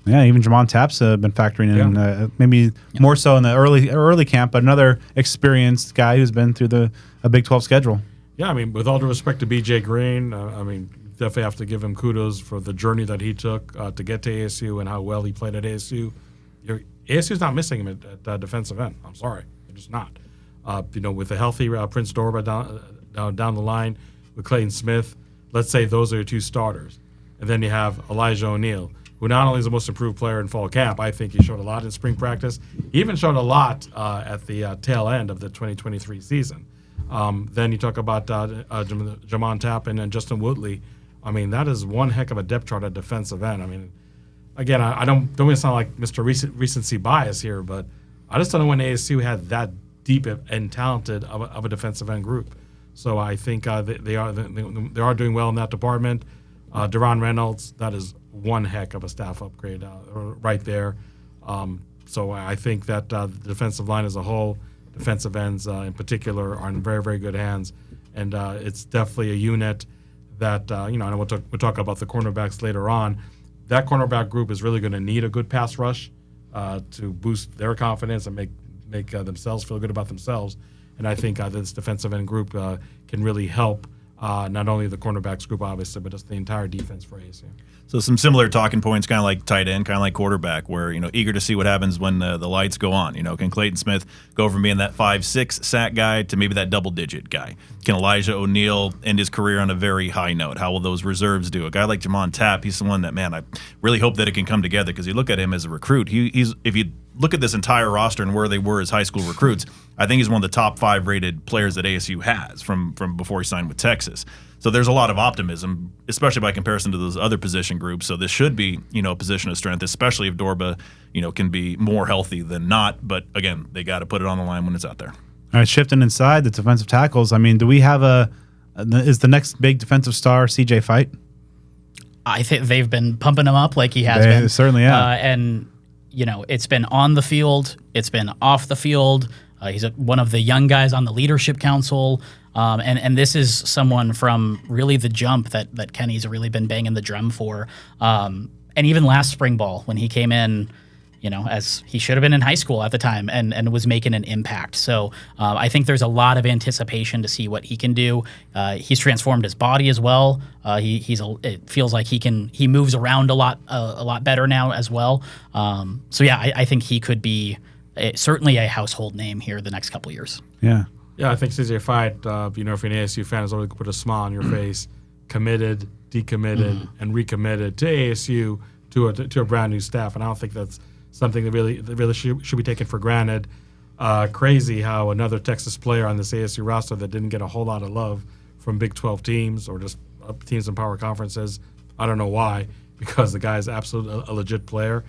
Yeah, even Jamon Tapp's been factoring in, maybe more so in the early camp, but another experienced guy who's been through a Big 12 schedule. Yeah, I mean, with all due respect to BJ Green, definitely have to give him kudos for the journey that he took to get to ASU and how well he played at ASU. ASU's not missing him at defensive end. I'm sorry, they're just not. With a healthy Prince Dorba down the line, with Clayton Smith, let's say those are your two starters. And then you have Elijah O'Neal, who not only is the most improved player in fall camp, I think he showed a lot in spring practice. He even showed a lot at the tail end of the 2023 season. Then you talk about Jamon Tapp and Justin Woodley. I mean, that is one heck of a depth chart at defensive end. I mean, again, I don't want to sound like Mr. Recency bias here, but I just don't know when ASU had that deep and talented of a defensive end group. So I think they are doing well in that department. Deron Reynolds, that is one heck of a staff upgrade right there. So I think that the defensive line as a whole, defensive ends in particular, are in very, very good hands. And it's definitely a unit that, I know we'll talk about the cornerbacks later on. That cornerback group is really going to need a good pass rush to boost their confidence and make themselves feel good about themselves. And I think this defensive end group can really help not only the cornerbacks group, obviously, but just the entire defense for ASU. So some similar talking points, kind of like tight end, kind of like quarterback, where, eager to see what happens when the lights go on. Can Clayton Smith go from being that 5'6" sack guy to maybe that double-digit guy? Can Elijah O'Neal end his career on a very high note? How will those reserves do? A guy like Jamon Tapp, he's someone that, man, I really hope that it can come together, because you look at him as a recruit. He's if you look at this entire roster and where they were as high school recruits, I think he's one of the top 5 rated players that ASU has from before he signed with Texas. So there's a lot of optimism, especially by comparison to those other position groups. So this should be, a position of strength, especially if Dorba, can be more healthy than not. But again, they got to put it on the line when it's out there. All right, shifting inside the defensive tackles. I mean, do we have is the next big defensive star CJ Fight? I think they've been pumping him up like he has been. Certainly, yeah. And it's been on the field, it's been off the field. He's one of the young guys on the leadership council. And this is someone from really the jump that Kenny's really been banging the drum for. And even last spring ball when he came in, as he should have been in high school at the time and was making an impact. So I think there's a lot of anticipation to see what he can do. He's transformed his body as well. It feels like he moves around a lot better now as well. So yeah, I think he could be certainly a household name here the next couple of years. Yeah. Yeah, I think CJ Fight, if you're an ASU fan, is always going to put a smile on your face, committed, decommitted, and recommitted to ASU to a brand new staff. And I don't think that's something that really should be taken for granted. Crazy how another Texas player on this ASU roster that didn't get a whole lot of love from Big 12 teams or just teams in power conferences. I don't know why, because the guy is absolutely a legit player.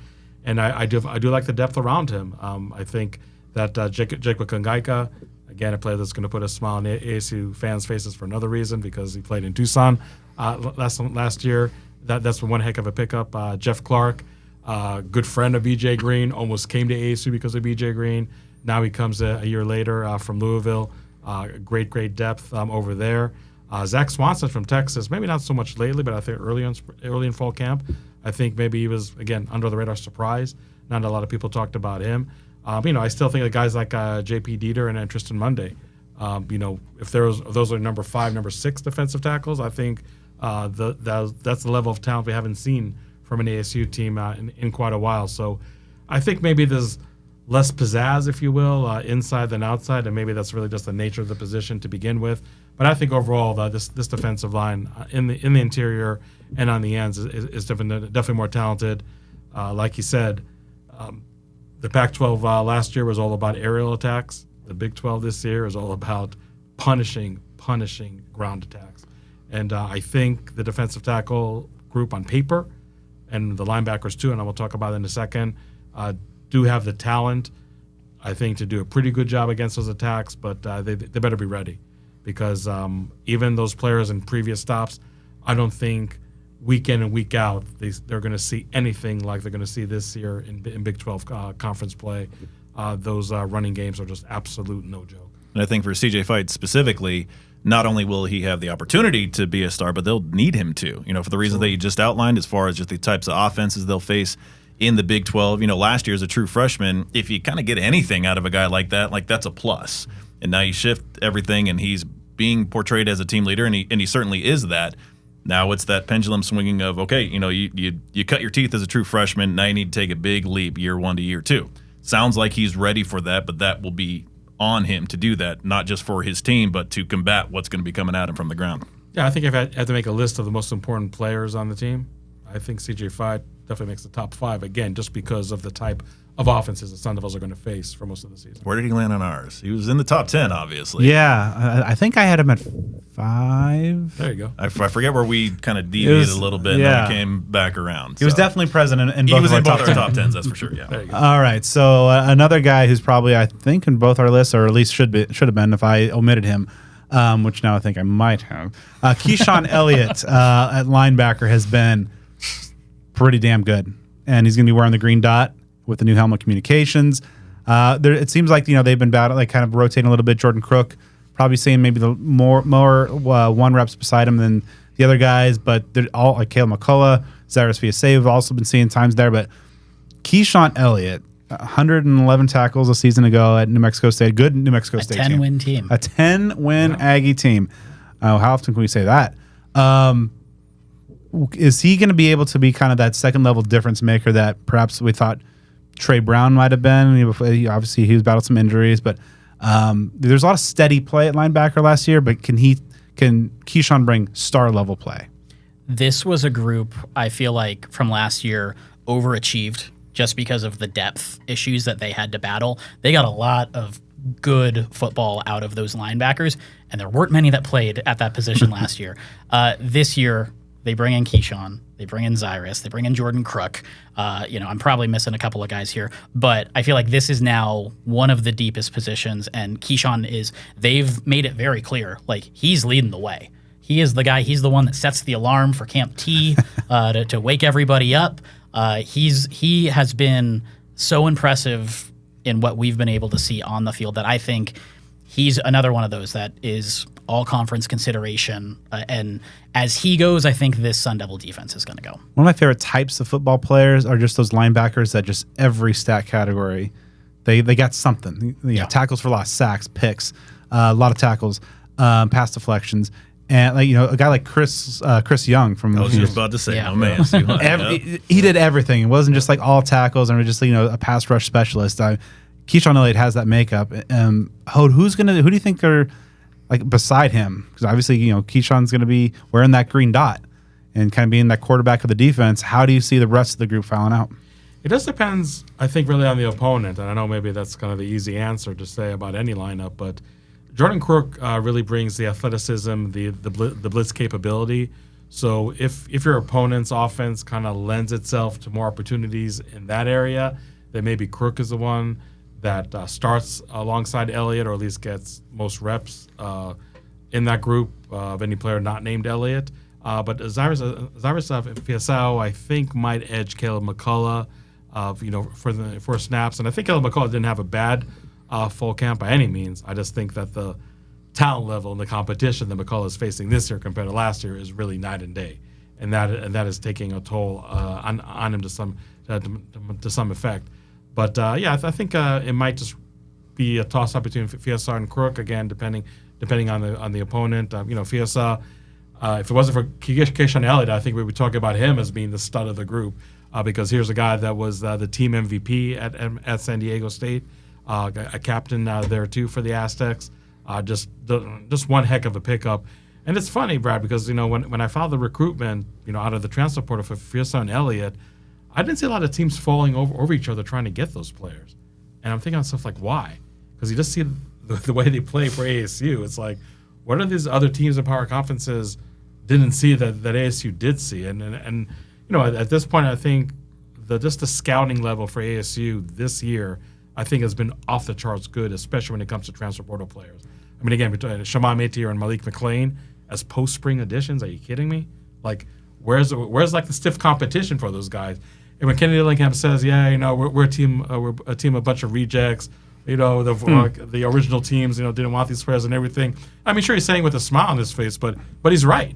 And I do like the depth around him. I think that Jacob Kangaika, again, a player that's going to put a smile on ASU fans' faces for another reason, because he played in Tucson last year. That's one heck of a pickup. Jeff Clark, good friend of BJ Green, almost came to ASU because of BJ Green. Now he comes a year later from Louisville. Great depth over there. Zach Swanson from Texas, maybe not so much lately, but I think early in fall camp, I think maybe he was, again, under the radar surprise. Not a lot of people talked about him. I still think of guys like J.P. Dieter and Tristan Monday. If those are number 5, number 6 defensive tackles, I think that's the level of talent we haven't seen from an ASU team in quite a while. So I think maybe there's less pizzazz, if you will, inside than outside, and maybe that's really just the nature of the position to begin with. But I think overall, this defensive line in the interior and on the ends is definitely more talented. Like you said, the Pac-12 last year was all about aerial attacks. The Big 12 this year is all about punishing ground attacks. And I think the defensive tackle group on paper, and the linebackers too, and I will talk about it in a second, do have the talent, I think, to do a pretty good job against those attacks, but they better be ready. Because even those players in previous stops, I don't think week in and week out they're going to see anything like they're going to see this year in Big 12 conference play. Those running games are just absolute no joke. And I think for CJ Fight specifically, not only will he have the opportunity to be a star, but they'll need him to, for the reasons that you just outlined, as far as just the types of offenses they'll face in the Big 12. Last year as a true freshman, if you kind of get anything out of a guy like that, that's a plus. And now you shift everything, and he's being portrayed as a team leader, and he certainly is that. Now it's that pendulum swinging of, okay, you cut your teeth as a true freshman, now you need to take a big leap year 1 to year 2. Sounds like he's ready for that, but that will be on him to do that, not just for his team, but to combat what's going to be coming at him from the ground. Yeah, I think if I had to make a list of the most important players on the team, I think CJ Fight definitely makes the top 5, again, just because of the type of offenses the Sun Devils are going to face for most of the season. Where did he land on ours? He was in the top 10, obviously. Yeah, I think I had him at 5. There you go. I forget where we kind of deviated a little bit, and then we came back around. He was definitely present in he both was of our in both top our 10. top 10s, that's for sure. Yeah. There you go. All right, so another guy who's probably, I think, in both our lists, or at least should have been if I omitted him, which now I think I might have. Keyshawn Elliott at linebacker has been pretty damn good, and he's going to be wearing the green dot with the new Helmet Communications. It seems like they've been kind of rotating a little bit. Jordan Crook probably seeing maybe the more one reps beside him than the other guys, but they're all like Caleb McCullough, Cyrus Fiasay have also been seeing times there. But Keyshawn Elliott, 111 tackles a season ago at New Mexico State. Good New Mexico State team. 10-win team. A 10-win Aggie team. How often can we say that? Is he going to be able to be kind of that second-level difference maker that perhaps we thought Trey Brown might have been? Obviously, he was battled some injuries, but there's a lot of steady play at linebacker last year. But can Keyshawn bring star-level play? This was a group, I feel like, from last year overachieved just because of the depth issues that they had to battle. They got a lot of good football out of those linebackers, and there weren't many that played at that position last year. This year, they bring in Keyshawn, they bring in Cyrus, they bring in Jordan Crook. I'm probably missing a couple of guys here, but I feel like this is now one of the deepest positions, and Keyshawn they've made it very clear, like he's leading the way. He is the guy, he's the one that sets the alarm for Camp T to wake everybody up. He has been so impressive in what we've been able to see on the field that I think he's another one of those that is all-conference consideration. And as he goes, I think this Sun Devil defense is going to go. One of my favorite types of football players are just those linebackers that just every stat category, they got something. Tackles for loss, sacks, picks, a lot of tackles, pass deflections. And a guy like Chris Young from I was just about to say, no man. He did everything. It wasn't just like all tackles and just a pass rush specialist. Keyshawn Elliott has that makeup. Who do you think are like beside him? Because obviously Keyshawn's going to be wearing that green dot and kind of being that quarterback of the defense. How do you see the rest of the group filing out? It just depends, I think, really on the opponent. And I know maybe that's kind of the easy answer to say about any lineup, but Jordan Crook really brings the athleticism, the blitz capability. So if your opponent's offense kind of lends itself to more opportunities in that area, then maybe Crook is the one that starts alongside Elliott, or at least gets most reps in that group of any player not named Elliott. But Cyrus Fiasay, I think, might edge Caleb McCullough, for snaps. And I think Caleb McCullough didn't have a bad full camp by any means. I just think that the talent level and the competition that McCullough is facing this year compared to last year is really night and day, and that is taking a toll on him to some effect. But I think it might just be a toss-up between Fiasay and Crook again, depending on the opponent. Fiasay, if it wasn't for Keyshawn Elliott, I think we would talk about him as being the stud of the group, because here's a guy that was the team MVP at San Diego State. A captain there too for the Aztecs. Just one heck of a pickup. And it's funny, Brad, because when I followed the recruitment out of the transfer portal for Fiasay and Elliott, I didn't see a lot of teams falling over each other trying to get those players. And I'm thinking on stuff like, why? Because you just see the way they play for ASU. It's like, what are these other teams in power conferences didn't see that ASU did see? And at this point, I think the scouting level for ASU this year, I think, has been off the charts good, especially when it comes to transfer portal players. I mean, again, between Shaman Matier and Malik McLean as post-spring additions, are you kidding me? Like, where's like the stiff competition for those guys? And when Kennedy Dillingham says, we're a team, a bunch of rejects, the original teams, didn't want these players and everything. I mean, sure, he's saying with a smile on his face, but he's right.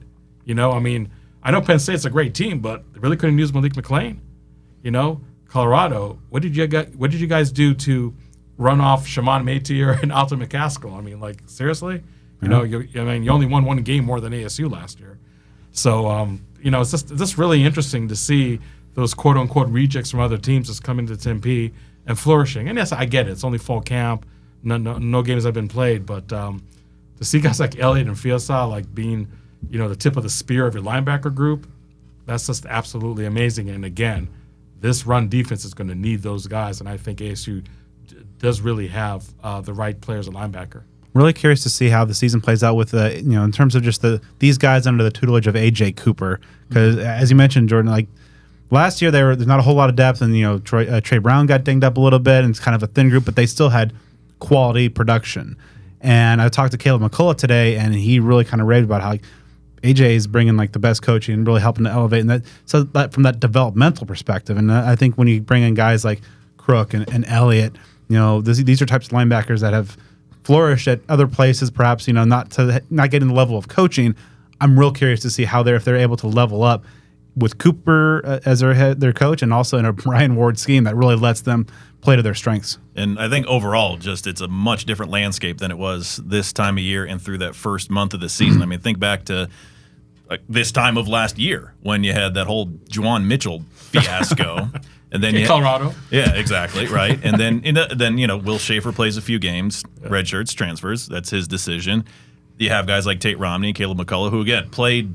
I know Penn State's a great team, but they really couldn't use Malik McLean. Colorado, what did you guys do to run off Shaman Matier and Alton McCaskill? I mean, like, seriously? You only won one game more than ASU last year. So, it's just really interesting to see those quote-unquote rejects from other teams just coming to Tempe and flourishing. And yes, I get it. It's only fall camp. No games have been played. But to see guys like Elliott and Fiasay, like, being, the tip of the spear of your linebacker group, that's just absolutely amazing. And again, this run defense is going to need those guys, and I think ASU does really have the right players at linebacker. Really curious to see how the season plays out with in terms of just these guys under the tutelage of AJ Cooper, because as you mentioned, Jordan, like last year there's not a whole lot of depth, and Trey Brown got dinged up a little bit, and it's kind of a thin group, but they still had quality production. And I talked to Caleb McCullough today, and he really kind of raved about how AJ is bringing like the best coaching and really helping to elevate, and that from that developmental perspective. And I think when you bring in guys like Crook and Elliott, these are types of linebackers that have flourished at other places, perhaps not getting the level of coaching. I'm real curious to see if they're able to level up with Cooper as their coach, and also in a Brian Ward scheme that really lets them play to their strengths. And I think overall, it's a much different landscape than it was this time of year and through that first month of the season. I mean, think back to this time of last year when you had that whole Juwan Mitchell fiasco. And then Colorado. Yeah, exactly, right. And then Will Schaefer plays a few games, redshirts, transfers. That's his decision. You have guys like Tate Romney, Caleb McCullough, who again played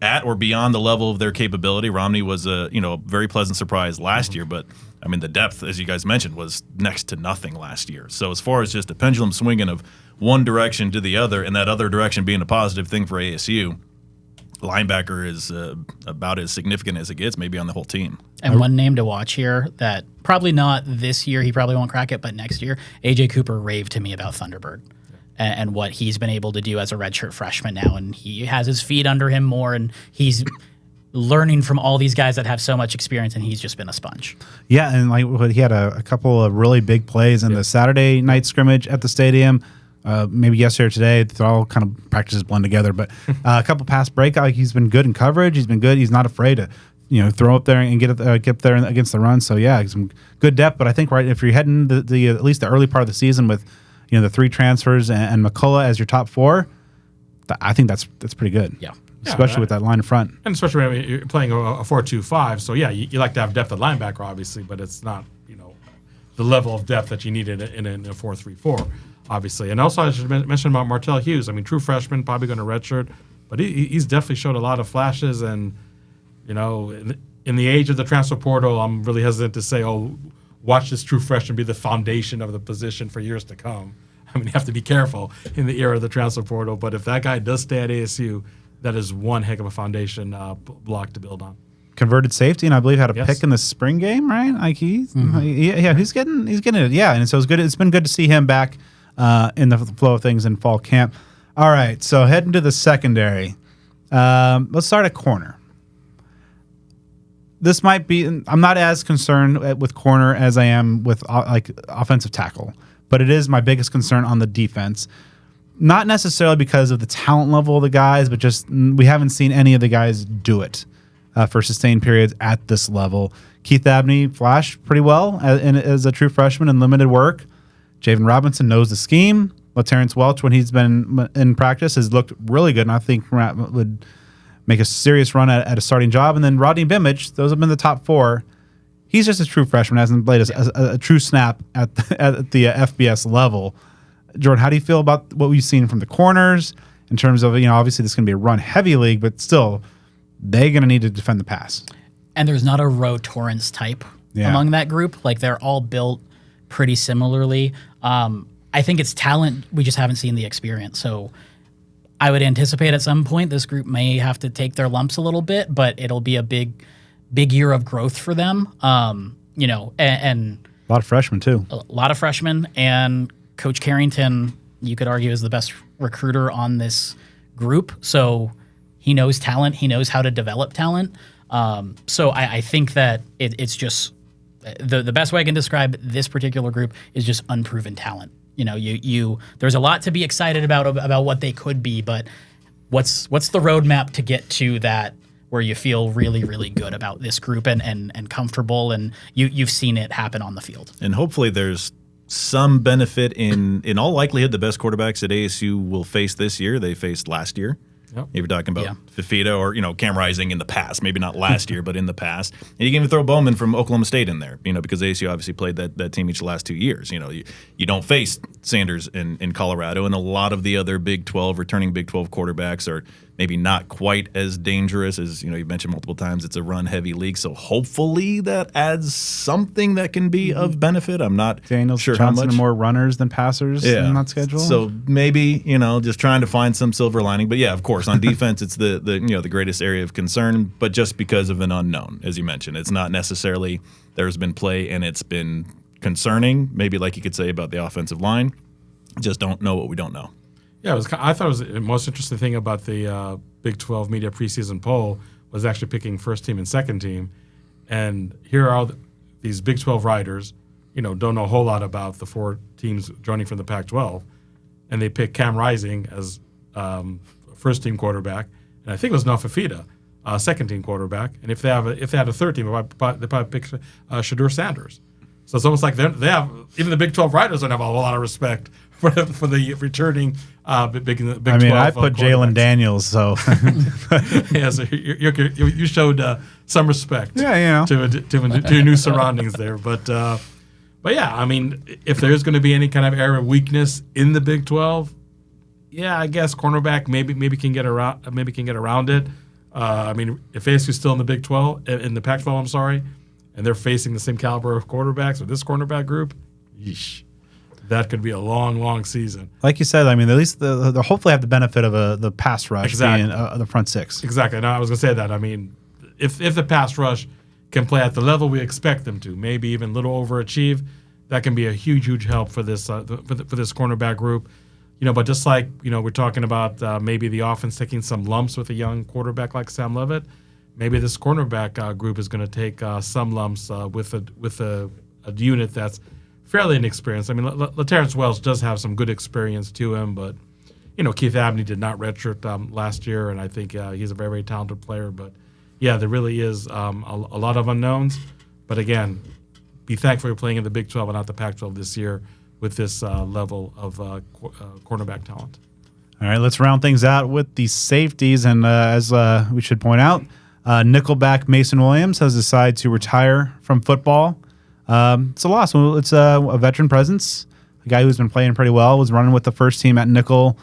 at or beyond the level of their capability. Romney was a very pleasant surprise last year, but I mean the depth, as you guys mentioned, was next to nothing last year. So as far as just a pendulum swinging of one direction to the other, and that other direction being a positive thing for ASU, linebacker is about as significant as it gets, maybe on the whole team. And one name to watch here that probably not this year, he probably won't crack it, but next year, AJ Cooper raved to me about Thunderbird and what he's been able to do as a redshirt freshman now. And he has his feet under him more, and he's learning from all these guys that have so much experience, and he's just been a sponge. Yeah, and he had a couple of really big plays in the Saturday night scrimmage at the stadium. Maybe yesterday or today, they're all kind of practices blend together, but a couple pass breakout. He's been good in coverage. He's been good. He's not afraid to, throw up there and get up there against the run. So yeah, some good depth. But I think if you're heading the at least the early part of the season with, the 3 transfers and McCullough as your top 4, I think that's pretty good. Yeah. Especially with that line in front. And especially when you're playing a 4-2-5. So yeah, you like to have depth at linebacker, obviously, but it's not, the level of depth that you need in a 4-3-4. Obviously. And also, I should mention about Martell Hughes. I mean, true freshman, probably going to redshirt, but he's definitely showed a lot of flashes. And, in the age of the transfer portal, I'm really hesitant to say, watch this true freshman be the foundation of the position for years to come. I mean, you have to be careful in the era of the transfer portal. But if that guy does stay at ASU, that is one heck of a foundation block to build on. Converted safety, and I believe had a pick in the spring game, right? Like he's getting it. Yeah, and so it's good. It's been good to see him back in the flow of things in fall camp. All right, so heading to the secondary. Let's start at corner. This might be, I'm not as concerned with corner as I am with offensive tackle, but it is my biggest concern on the defense. Not necessarily because of the talent level of the guys, but just we haven't seen any of the guys do it for sustained periods at this level. Keith Abney flashed pretty well as a true freshman in limited work. Javen Robinson knows the scheme. LaTerrence Welch, when he's been in practice, has looked really good, and I think would make a serious run at a starting job. And then Rodney Bimage, those have been the top 4. He's just a true freshman, hasn't played a true snap at the FBS level. Jordan, how do you feel about what we've seen from the corners in terms of, obviously this is going to be a run-heavy league, but still, they're going to need to defend the pass. And there's not a Roe Torrance type among that group. Like, they're all built pretty similarly. I think it's talent. We just haven't seen the experience. So I would anticipate at some point this group may have to take their lumps a little bit, but it'll be a big year of growth for them. And a lot of freshmen too. A lot of freshmen, and Coach Carrington, you could argue, is the best recruiter on this group. So he knows talent. He knows how to develop talent. So I think that it's just the best way I can describe this particular group is just unproven talent. There's a lot to be excited about what they could be, but what's the roadmap to get to that where you feel really, really good about this group and comfortable, and you've seen it happen on the field. And hopefully there's some benefit in all likelihood the best quarterbacks that ASU will face this year, they faced last year. Yep. If you're talking about Fifita or Cam Rising in the past, maybe not last year, but in the past. And you can even throw Bowman from Oklahoma State in there, because ASU obviously played that team each of the last 2 years. You don't face Sanders in Colorado, and a lot of the other Big 12 returning Big 12 quarterbacks are maybe not quite as dangerous as, you mentioned multiple times, it's a run-heavy league. So hopefully that adds something that can be of benefit. I'm not Daniels, sure Johnson how much. are more runners than passers in that schedule. So maybe, just trying to find some silver lining. But yeah, of course, on defense, it's the greatest area of concern, but just because of an unknown, as you mentioned. It's not necessarily there's been play and it's been concerning, maybe like you could say about the offensive line. Just don't know what we don't know. Yeah, I thought it was the most interesting thing about the Big 12 media preseason poll was actually picking first team and second team. And here are these Big 12 writers, don't know a whole lot about the 4 teams joining from the Pac-12. And they picked Cam Rising as first team quarterback. And I think it was Nafafita, second team quarterback. And if they had a third team, they probably pick Shadur Sanders. So it's almost like they have, even the Big 12 writers don't have a whole lot of respect for the returning Big 12. I mean, I put Jalen Daniels, so yeah, so you showed some respect. Yeah, to your new surroundings there, but yeah, I mean, if there's going to be any kind of area of weakness in the Big 12, yeah, I guess cornerback maybe can get around it. I mean, if ASU's still in the Big 12, in the Pac-12, I'm sorry, and they're facing the same caliber of quarterbacks with this cornerback group, yeesh. That could be a long, long season. Like you said, I mean, at least they'll hopefully have the benefit of the pass rush being the front six. Exactly. No, I was going to say that. I mean, if the pass rush can play at the level we expect them to, maybe even a little overachieve, that can be a huge, huge help for this for this cornerback group. But just like we're talking about maybe the offense taking some lumps with a young quarterback like Sam Leavitt, maybe this cornerback group is going to take some lumps with a unit that's fairly inexperienced. I mean, LaTerrence Wells does have some good experience to him, but Keith Abney did not redshirt last year, and I think he's a very, very talented player. But yeah, there really is a lot of unknowns. But again, be thankful you're playing in the Big 12 and not the Pac-12 this year with this level of cornerback talent. All right, let's round things out with the safeties, and as we should point out, nickelback Mason Williams has decided to retire from football. It's a loss. It's a veteran presence, a guy who's been playing pretty well, was running with the first team at nickel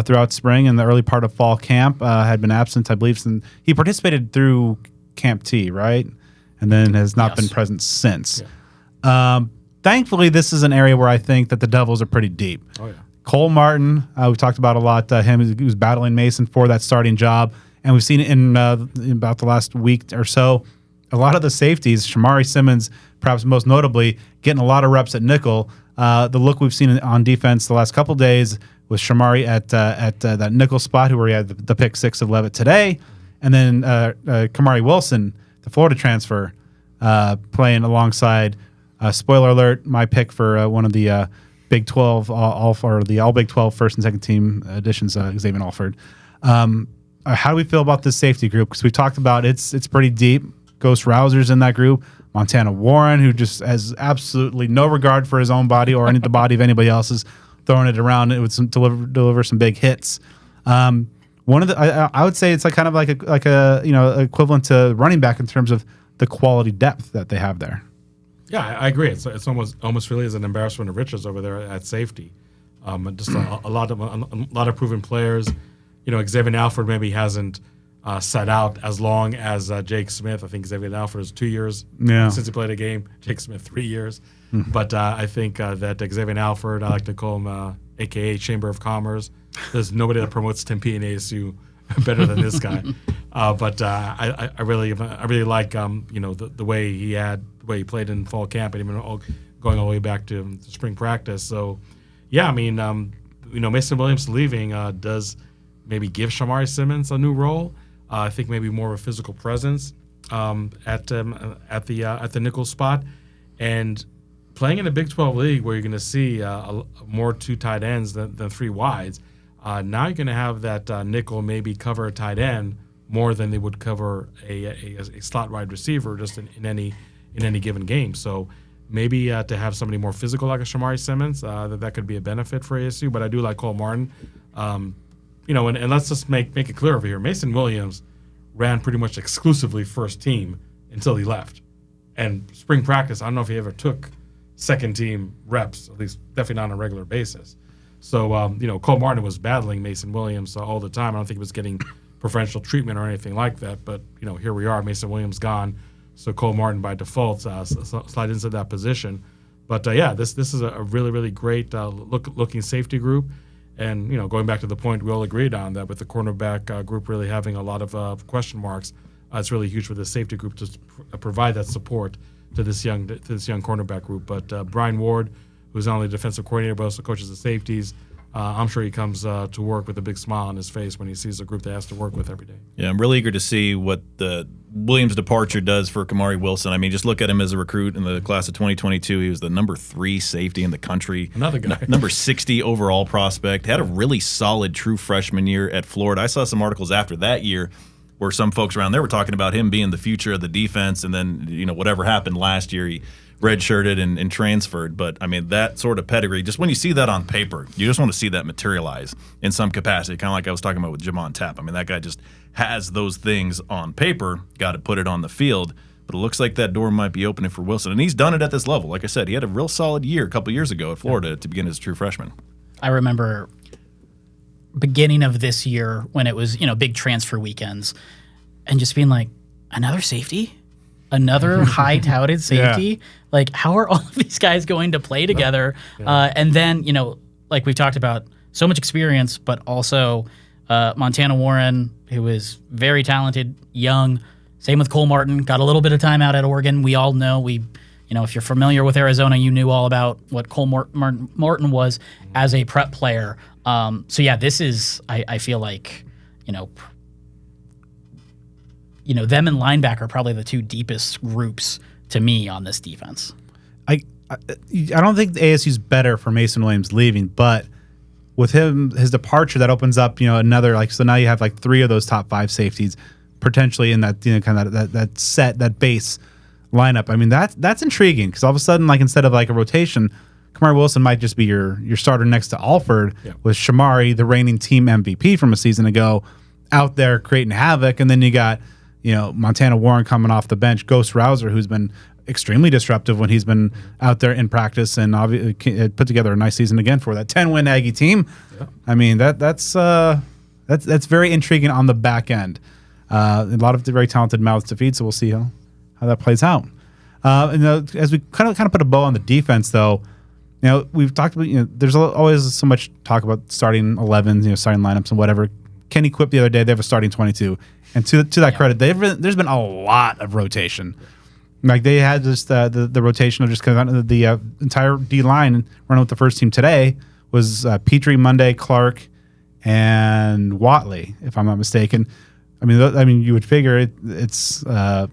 throughout spring and the early part of fall camp, had been absent, I believe, since he participated through Camp T, right? And then has not been present since. Yeah. Thankfully, this is an area where I think that the Devils are pretty deep. Oh, yeah. Cole Martin, we've talked about a lot, he was battling Mason for that starting job, and we've seen it in about the last week or so. A lot of the safeties, Shamari Simmons, perhaps most notably, getting a lot of reps at nickel. The look we've seen on defense the last couple days was Shamari at that nickel spot, where he had the pick 6 of Leavitt today, and then Kamari Wilson, the Florida transfer, playing alongside. Spoiler alert: my pick for one of the Big 12 all Big 12 first and second team additions, Xavier Alford. How do we feel about this safety group? Because we talked about it's pretty deep. Ghost Rousers in that group. Montana Warren, who just has absolutely no regard for his own body or the body of anybody else's, throwing it around. It would deliver some big hits. One of the I would say it's like kind of like a equivalent to running back in terms of the quality depth that they have there. Yeah, I agree. It's almost really is an embarrassment of riches over there at safety. Just a lot of proven players. Xavier Alford maybe hasn't sat out as long as Jake Smith. I think Xavier Alford is 2 years since he played a game. Jake Smith 3 years. But I think that Xavier Alford, I like to call him AKA Chamber of Commerce. There's nobody that promotes Tempe and ASU better than this guy. But I really like the way he played in fall camp and even going all the way back to spring practice. So yeah, I mean Mason Williams leaving does maybe give Shamari Simmons a new role. I think maybe more of a physical presence at the nickel spot, and playing in a Big 12 league where you're going to see more 2 tight ends than 3 wides. Now you're going to have that nickel maybe cover a tight end more than they would cover a slot wide receiver just in any given game. So maybe to have somebody more physical like a Shamari Simmons, that could be a benefit for ASU. But I do like Cole Martin. And let's just make it clear over here. Mason Williams ran pretty much exclusively first team until he left. And spring practice, I don't know if he ever took second team reps, at least definitely not on a regular basis. So, Cole Martin was battling Mason Williams all the time. I don't think he was getting preferential treatment or anything like that. But here we are. Mason Williams gone, so Cole Martin by default slide into that position. But this is a really, really great looking safety group. And going back to the point we all agreed on, that with the cornerback group really having a lot of question marks, it's really huge for the safety group to provide that support to this young cornerback group. But Brian Ward, who's not only defensive coordinator but also coaches the safeties, I'm sure he comes to work with a big smile on his face when he sees a group that has to work with every day. Yeah, I'm really eager to see what the Williams departure does for Kamari Wilson. I mean, just look at him as a recruit in the class of 2022. He was the number 3 safety in the country. Another guy. Number 60 overall prospect. Had a really solid true freshman year at Florida. I saw some articles after that year where some folks around there were talking about him being the future of the defense, and then whatever happened last year, he redshirted and transferred. But I mean, that sort of pedigree, just when you see that on paper, you just want to see that materialize in some capacity, kind of like I was talking about with Jamon Tapp. I mean, that guy just has those things on paper, got to put it on the field. But it looks like that door might be opening for Wilson, and he's done it at this level. Like I said, he had a real solid year a couple years ago at Florida to begin his true freshman. I remember beginning of this year when it was, big transfer weekends, and just being like, another safety? Another high-touted safety? Yeah. Like, how are all of these guys going to play together? And then, like we've talked about, so much experience, but also Montana Warren, who is very talented, young. Same with Cole Martin, got a little bit of time out at Oregon. We all know, if you're familiar with Arizona, you knew all about what Cole Martin was as a prep player. This is, I feel like, them and linebacker are probably the 2 deepest groups to me on this defense. I don't think the ASU's better for Mason Williams leaving, but with his departure, that opens up another, so now you have 3 of those top 5 safeties potentially in that kind of that set, that base lineup. I mean, that's intriguing, because all of a sudden, instead of a rotation, Kamari Wilson might just be your starter next to Alford, with Shamari, the reigning team MVP from a season ago, out there creating havoc. And then you got Montana Warren coming off the bench, Ghost Rouser, who's been extremely disruptive when he's been out there in practice, and obviously put together a nice season again for that 10-win Aggie team. Yeah. I mean, that's very intriguing on the back end. A lot of very talented mouths to feed, so we'll see how that plays out. As we kind of put a bow on the defense, though, we've talked about there's always so much talk about starting 11s, starting lineups and whatever. Kenny quipped the other day they have a starting 22, and to that credit, there's been a lot of rotation. They had just the rotation of just kind of the entire D line running with the first team today was Petrie, Monday, Clark, and Watley, if I'm not mistaken. I mean, you would figure it's Elijah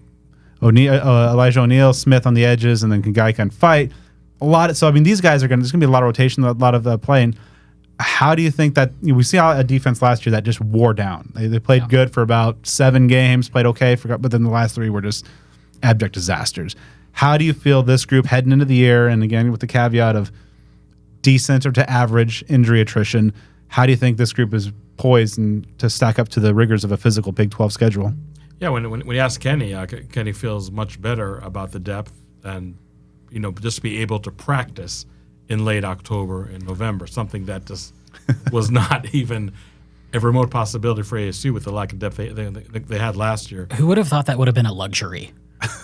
O'Neal, Smith on the edges, and then Guy can fight a lot. So I mean, these guys there's going to be a lot of rotation, a lot of playing. How do you think that we see a defense last year that just wore down? They played good for about 7 games, played okay, but then the last 3 were just abject disasters. How do you feel this group heading into the year, and again with the caveat of decent or to average injury attrition, how do you think this group is poised to stack up to the rigors of a physical Big 12 schedule? Yeah, when you ask Kenny, Kenny feels much better about the depth and just be able to practice in late October and November, something that just was not even a remote possibility for ASU with the lack of depth they had last year. Who would have thought that would have been a luxury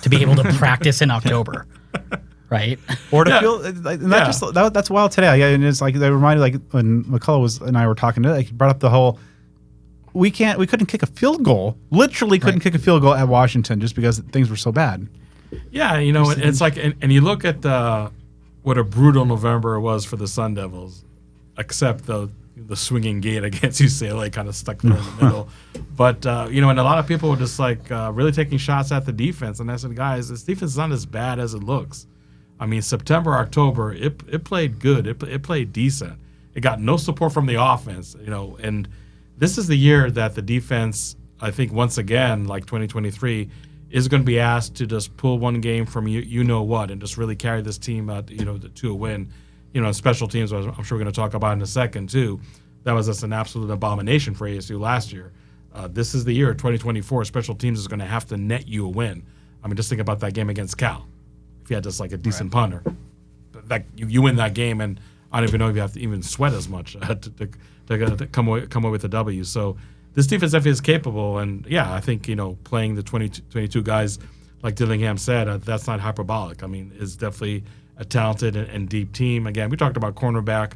to be able to practice in October, right? Or to feel that's wild today. And it's they reminded when McCullough and I were talking today, he brought up the whole we couldn't kick a field goal. Literally couldn't kick a field goal at Washington just because things were so bad. Yeah, it's and you look at what a brutal November it was for the Sun Devils, except the swinging gate against UCLA kind of stuck there in the middle. But, and a lot of people were just really taking shots at the defense. And I said, guys, this defense is not as bad as it looks. I mean, September, October, it played good. It played decent. It got no support from the offense, and this is the year that the defense, I think, once again, like 2023, is going to be asked to just pull one game from what and just really carry this team out, to a win. Special teams, I'm sure we're going to talk about in a second too. That was just an absolute abomination for ASU last year. This is the year, 2024. Special teams is going to have to net you a win. I mean, just think about that game against Cal. If you had just a decent punter, that you win that game, and I don't even know if you have to even sweat as much to come away with a W. So this defense definitely is capable. And yeah, I think, playing the 22 guys, like Dillingham said, that's not hyperbolic. I mean, it's definitely a talented and deep team. Again, we talked about cornerback.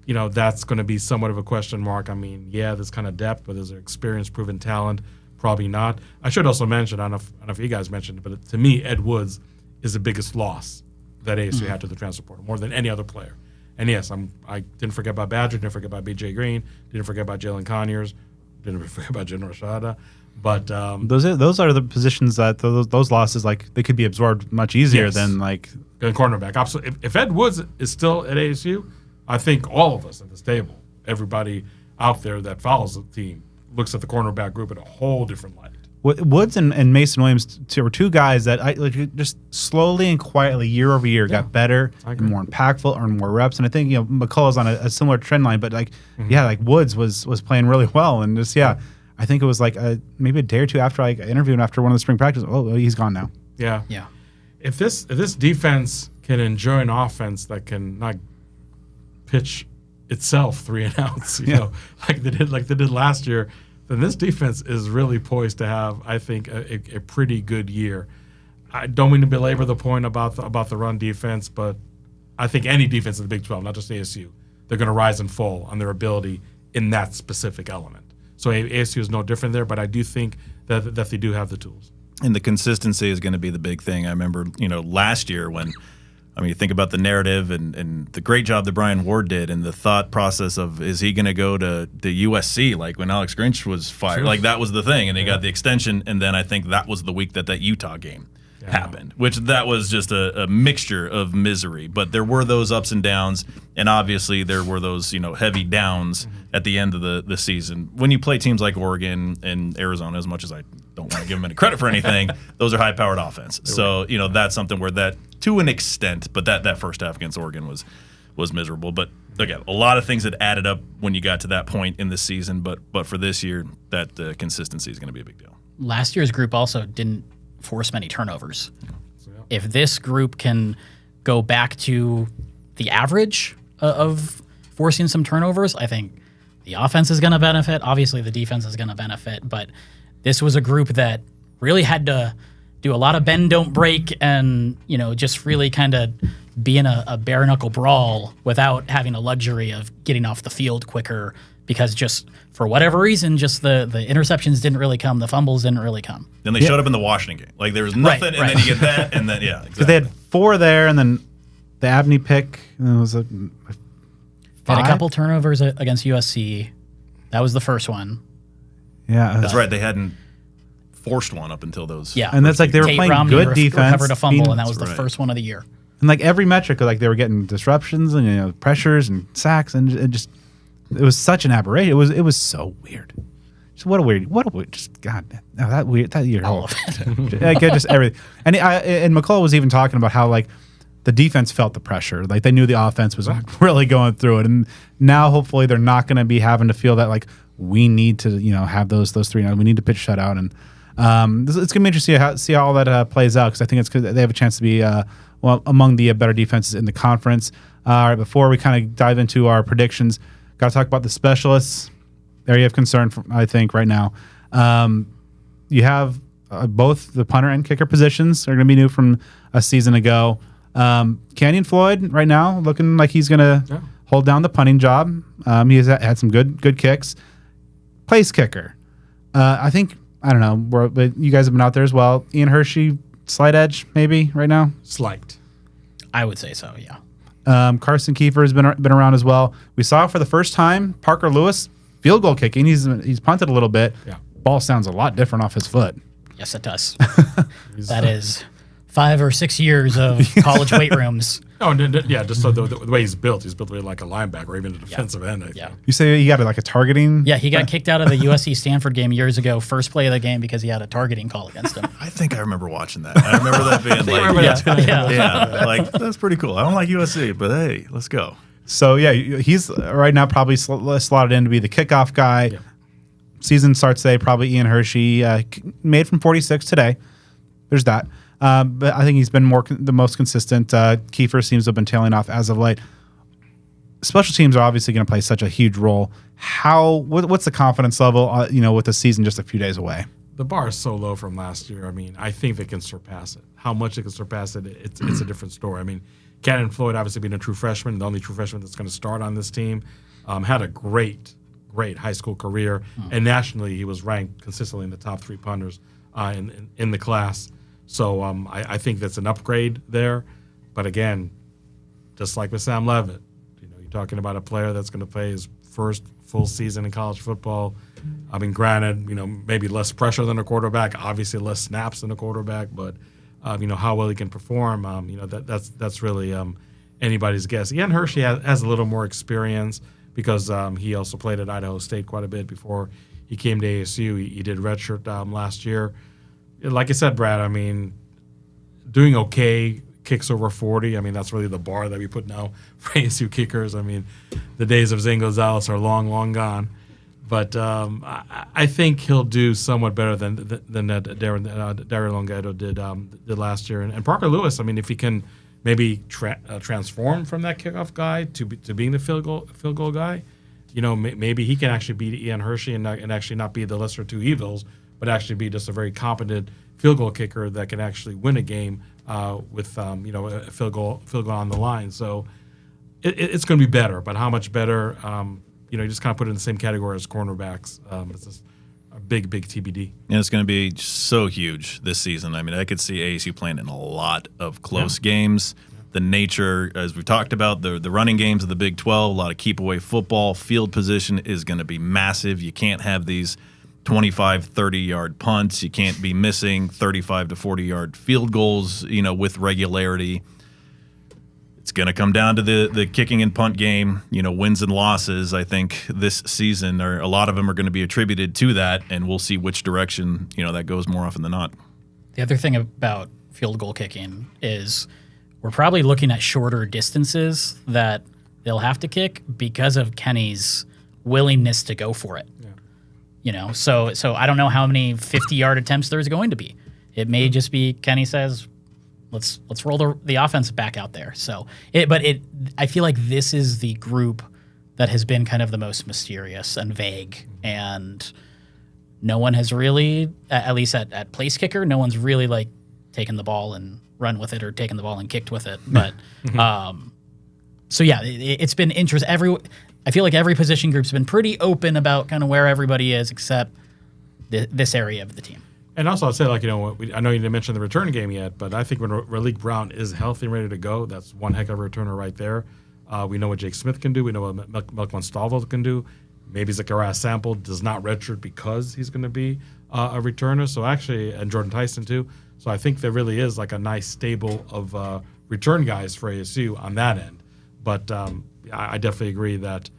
That's going to be somewhat of a question mark. I mean, yeah, there's kind of depth, but is there experience, proven talent? Probably not. I should also mention, I don't know if you guys mentioned it, but to me, Ed Woods is the biggest loss that ASU had to the transfer portal, more than any other player. And yes, I didn't forget about Badger, didn't forget about B.J. Green, didn't forget about Jalen Conyers, didn't forget about Jen Rashada. But those are the positions that those losses, like, they could be absorbed much easier than like cornerback. Absolutely. If Ed Woods is still at ASU, I think all of us at this table, everybody out there that follows the team, looks at the cornerback group in a whole different light. Woods and Mason Williams were two guys that just slowly and quietly year over year got better and more impactful, earned more reps. And I think McCullough's on a similar trend line, but like Woods was playing really well, and just I think it was like maybe a day or two after I interviewed him after one of the spring practices. Oh, he's gone now. Yeah. If this defense can enjoy an offense that can not pitch itself 3 and outs, like they did last year, then this defense is really poised to have, I think, a pretty good year. I don't mean to belabor the point about the run defense, but I think any defense in the Big 12, not just ASU, they're going to rise and fall on their ability in that specific element. So ASU is no different there, but I do think that they do have the tools. And the consistency is going to be the big thing. I remember, last year when, you think about the narrative and the great job that Brian Ward did and the thought process of, is he going to go to the USC, like when Alex Grinch was fired? Sure. Like that was the thing. And they got the extension. And then I think that was the week that Utah game happened, which that was just a mixture of misery. But there were those ups and downs. And obviously there were those, heavy downs at the end of the season. When you play teams like Oregon and Arizona, as much as I don't want to give them any credit for anything, those are high-powered offense. So, that's something where that, to an extent, but that first half against Oregon was miserable. But again, a lot of things that added up when you got to that point in the season. But for this year, that consistency is going to be a big deal. Last year's group also didn't force many turnovers. If this group can go back to the average of forcing some turnovers, I think the offense is going to benefit. Obviously, the defense is going to benefit. But this was a group that really had to do a lot of bend, don't break, and just really kind of be in a bare knuckle brawl without having a luxury of getting off the field quicker, because just for whatever reason, just the interceptions didn't really come, the fumbles didn't really come. Then they showed up in the Washington game. Like there was nothing, and then you get that, and then exactly. Because they had 4 there, and then the Abney pick, and it was a 5. Had a couple turnovers against USC. That was the first one. Yeah, that's right. They hadn't forced one up until those. Yeah, and that's like they were playing Romney good defense. Recovered a fumble, and that was the first one of the year. And like every metric, like they were getting disruptions and pressures and sacks, and it was such an aberration. It was so weird. Just what a weird just God, no, that year, all of it. Like just everything. And McCullough was even talking about how like the defense felt the pressure, like they knew the offense was really going through it, and now hopefully they're not going to be having to feel that like we need to have those 3 now. We need to pitch shutout, and it's going to be interesting to see how all that plays out, because I think it's good. They have a chance to be among the better defenses in the conference. All right, before we kind of dive into our predictions, got to talk about the specialists. Area of concern, I think, right now. You have both the punter and kicker positions are going to be new from a season ago. Canyon Floyd right now looking like he's going to hold down the punting job. He has had some good kicks. Place kicker. I think, I don't know, but you guys have been out there as well. Ian Hershey, slight edge maybe right now? Slight. I would say so, yeah. Carson Kiefer has been around as well. We saw for the first time Parker Lewis field goal kicking. He's punted a little bit. Yeah. Ball sounds a lot different off his foot. Yes, it does. That is 5 or 6 years of college weight rooms. Oh, yeah, just so the way he's built really like a linebacker or even a defensive end. Yeah. You say he got like a targeting? Yeah, he got kicked out of the USC Stanford game years ago, first play of the game, because he had a targeting call against him. I think I remember watching that. I remember that being like, like that's pretty cool. I don't like USC, but hey, let's go. So yeah, he's right now probably slotted in to be the kickoff guy. Yeah. Season starts today. Probably Ian Hershey, made from 46 today. There's that. But I think he's been the most consistent. Kiefer seems to have been tailing off as of late. special teams are obviously going to play such a huge role. What's the confidence level, with the season just a few days away? The bar is so low from last year. I mean, I think they can surpass it. How much they can surpass it, it's a different story. I mean, Cannon Floyd, obviously being a true freshman, the only true freshman that's going to start on this team, had a great high school career, and nationally he was ranked consistently in the top 3 punters in the class. So I think that's an upgrade there. But again, just like with Sam Levitt, you're talking about a player that's going to play his first full season in college football. I mean, granted, maybe less pressure than a quarterback, obviously less snaps than a quarterback, but how well he can perform, that's really anybody's guess. Ian Hershey has a little more experience because he also played at Idaho State quite a bit before he came to ASU. He did redshirt last year. Like I said, Brad, I mean, doing okay, kicks over 40. I mean, that's really the bar that we put now for ASU kickers. I mean, the days of Zane Gonzalez are long, long gone. But I think he'll do somewhat better than that Dario Longetto did last year. And Parker Lewis, I mean, if he can maybe transform from that kickoff guy to being the field goal guy, maybe he can actually beat Ian Hershey and actually not be the lesser two evils, but actually be just a very competent field goal kicker that can actually win a game with a field goal on the line. So it's going to be better, but how much better? You just kind of put it in the same category as cornerbacks. It's just a big TBD. And it's going to be so huge this season. I mean, I could see ASU playing in a lot of close games. The nature, as we've talked about, the running games of the Big 12, a lot of keep-away football. Field position is going to be massive. You can't have these 25, 30-yard punts. You can't be missing 35 to 40-yard field goals, with regularity. It's going to come down to the kicking and punt game. Wins and losses, I think, this season, or a lot of them are going to be attributed to that, and we'll see which direction, that goes more often than not. The other thing about field goal kicking is we're probably looking at shorter distances that they'll have to kick because of Kenny's willingness to go for it. Yeah. So I don't know how many 50-yard attempts there's going to be. It may just be Kenny says, let's roll the offense back out there. So I feel like this is the group that has been kind of the most mysterious and vague, and no one has really, at least at place kicker, no one's really like taken the ball and run with it or taken the ball and kicked with it. But so yeah, it's been interesting. I feel like every position group's been pretty open about kind of where everybody is, except this area of the team. And also, I'd say, I know you didn't mention the return game yet, but I think when Raleek Brown is healthy and ready to go, that's one heck of a returner right there. We know what Jake Smith can do. We know what Melkman Stalveld can do. Maybe Zachariah Sample does not redshirt because he's going to be a returner. So actually, and Jordan Tyson too. So I think there really is like a nice stable of return guys for ASU on that end. But I definitely agree that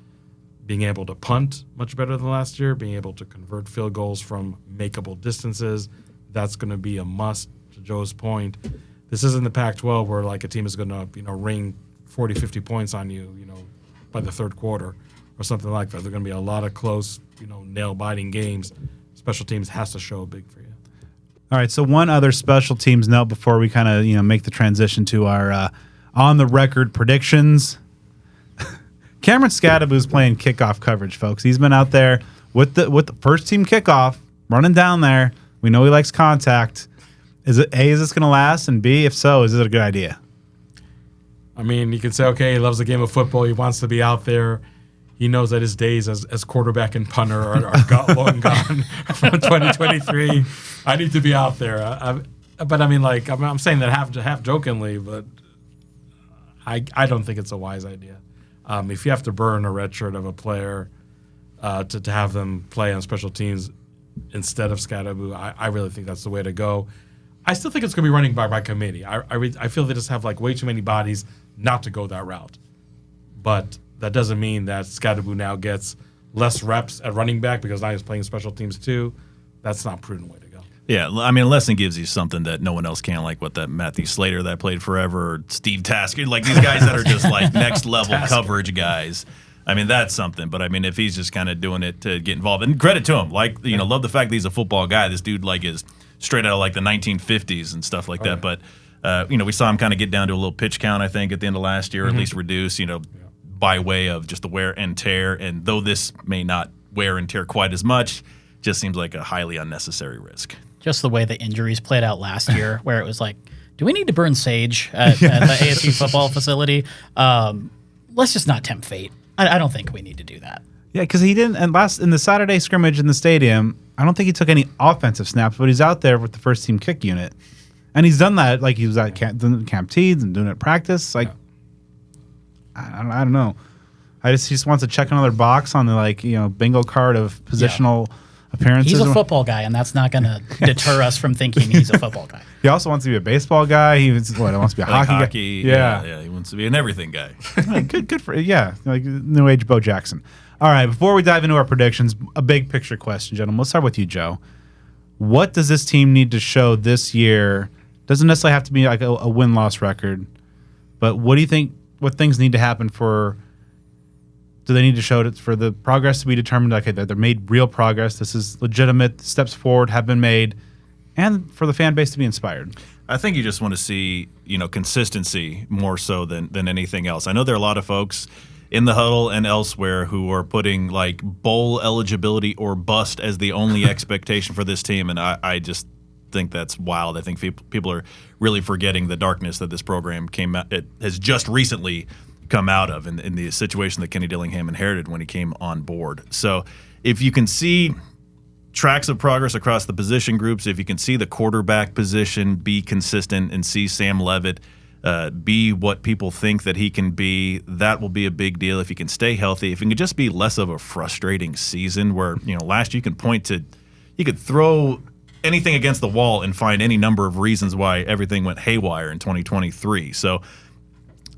being able to punt much better than last year, being able to convert field goals from makeable distances, that's going to be a must. To Joe's point, this isn't the Pac-12 where like a team is going to ring 40, 50 points on you, by the third quarter or something like that. There's going to be a lot of close, nail-biting games. Special teams has to show big for you. All right, so one other special teams note before we kind of make the transition to our on-the-record predictions. Cameron Scadaboo's playing kickoff coverage, folks. He's been out there with the first team kickoff, running down there. We know he likes contact. Is this going to last? And B, if so, is it a good idea? I mean, you can say, okay, he loves the game of football. He wants to be out there. He knows that his days as quarterback and punter are long gone from 2023. I need to be out there. But I mean, I'm saying that half jokingly, but I don't think it's a wise idea. If you have to burn a red shirt of a player to have them play on special teams instead of Scadaboo, I really think that's the way to go. I still think it's going to be running by committee. I feel they just have way too many bodies not to go that route. But that doesn't mean that Scadaboo now gets less reps at running back because now he's playing special teams too. That's not a prudent way to go. Yeah, I mean, Lesson gives you something that no one else can, like that Matthew Slater that played forever, or Steve Tasker, these guys that are just next level coverage guys. I mean, that's something. But I mean, if he's just kind of doing it to get involved, and credit to him, love the fact that he's a football guy. This dude is straight out of the 1950s and stuff like that. But we saw him kind of get down to a little pitch count, I think, at the end of last year, or at least reduce. by way of just the wear and tear. And though this may not wear and tear quite as much, just seems like a highly unnecessary risk. Just the way the injuries played out last year, where it was like, do we need to burn sage at the ASU football facility? Let's just not tempt fate. I don't think we need to do that. Yeah, because he didn't. And in the Saturday scrimmage in the stadium, I don't think he took any offensive snaps, but he's out there with the first team kick unit, and he's done that. Like he was at Camp Teeds and doing it at practice. Like I don't know. He just wants to check another box on the bingo card of positional appearances. He's a football guy, and that's not going to deter us from thinking he's a football guy. He also wants to be a baseball guy. He wants to be a hockey guy. Yeah, he wants to be an everything guy. Good for like new age Bo Jackson. All right, before we dive into our predictions, a big picture question, gentlemen. Let's start with you, Joe. What does this team need to show this year? Doesn't necessarily have to be like a win-loss record, but what do you think? What things need to happen do they need to show it for the progress to be determined? Okay, that they're made real progress. This is legitimate. Steps forward have been made, and for the fan base to be inspired. I think you just want to see, consistency more so than anything else. I know there are a lot of folks in the huddle and elsewhere who are putting like bowl eligibility or bust as the only expectation for this team, and I just think that's wild. I think people are really forgetting the darkness that this program has just recently come out of in the situation that Kenny Dillingham inherited when he came on board. So if you can see tracks of progress across the position groups, if you can see the quarterback position be consistent and see Sam Leavitt be what people think that he can be, that will be a big deal. If he can stay healthy, if it can just be less of a frustrating season where, last year you could throw anything against the wall and find any number of reasons why everything went haywire in 2023. So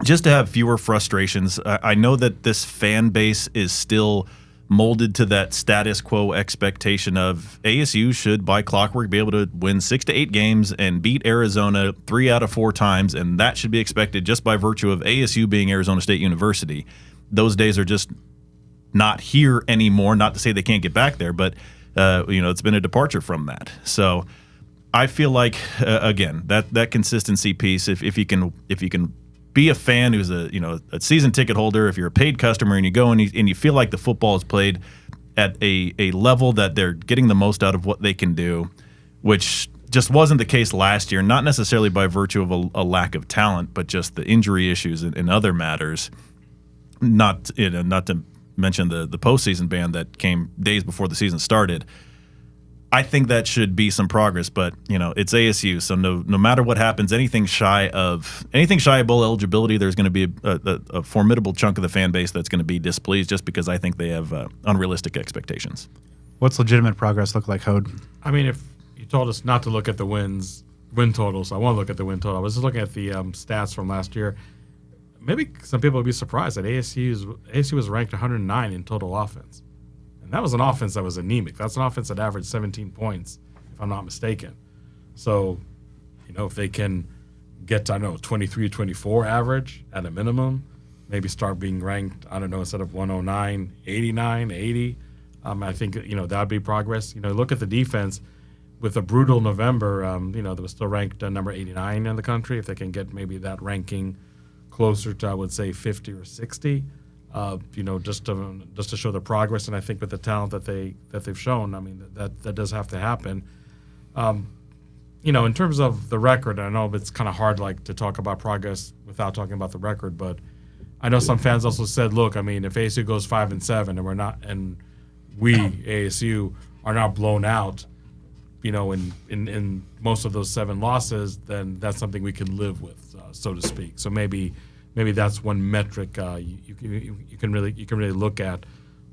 just to have fewer frustrations. I know that this fan base is still molded to that status quo expectation of ASU should, by clockwork, be able to win 6 to 8 games and beat Arizona 3 out of 4 times, and that should be expected just by virtue of ASU being Arizona State University. Those days are just not here anymore. Not to say they can't get back there, but it's been a departure from that. So I feel like again that consistency piece. If you can be a fan who's a season ticket holder, if you're a paid customer and you go and you feel like the football is played at a level that they're getting the most out of what they can do, which just wasn't the case last year, not necessarily by virtue of a lack of talent, but just the injury issues and other matters. Not to mention the postseason ban that came days before the season started. I think that should be some progress, but it's ASU, so no matter what happens, anything shy of bowl eligibility, there's going to be a formidable chunk of the fan base that's going to be displeased, just because I think they have unrealistic expectations. What's legitimate progress look like, Hode? I mean, if you told us not to look at the win totals, I want to look at the win total. I was just looking at the stats from last year. Maybe some people would be surprised that ASU was ranked 109 in total offense. And that was an offense that was anemic. That's an offense that averaged 17 points, if I'm not mistaken. So, if they can get to, 23, 24 average at a minimum, maybe start being ranked, instead of 109, 89, 80, I think, that would be progress. Look at the defense. With a brutal November, they were still ranked number 89 in the country. If they can get maybe that ranking closer to, I would say, 50 or 60, just to show the progress. And I think with the talent that they've shown, that does have to happen. In terms of the record, I know it's kind of hard to talk about progress without talking about the record, but I know some fans also said, look, if ASU goes 5-7 and we ASU are not blown out, in most of those 7 losses, then that's something we can live with, so to speak. So maybe that's one metric you can really look at.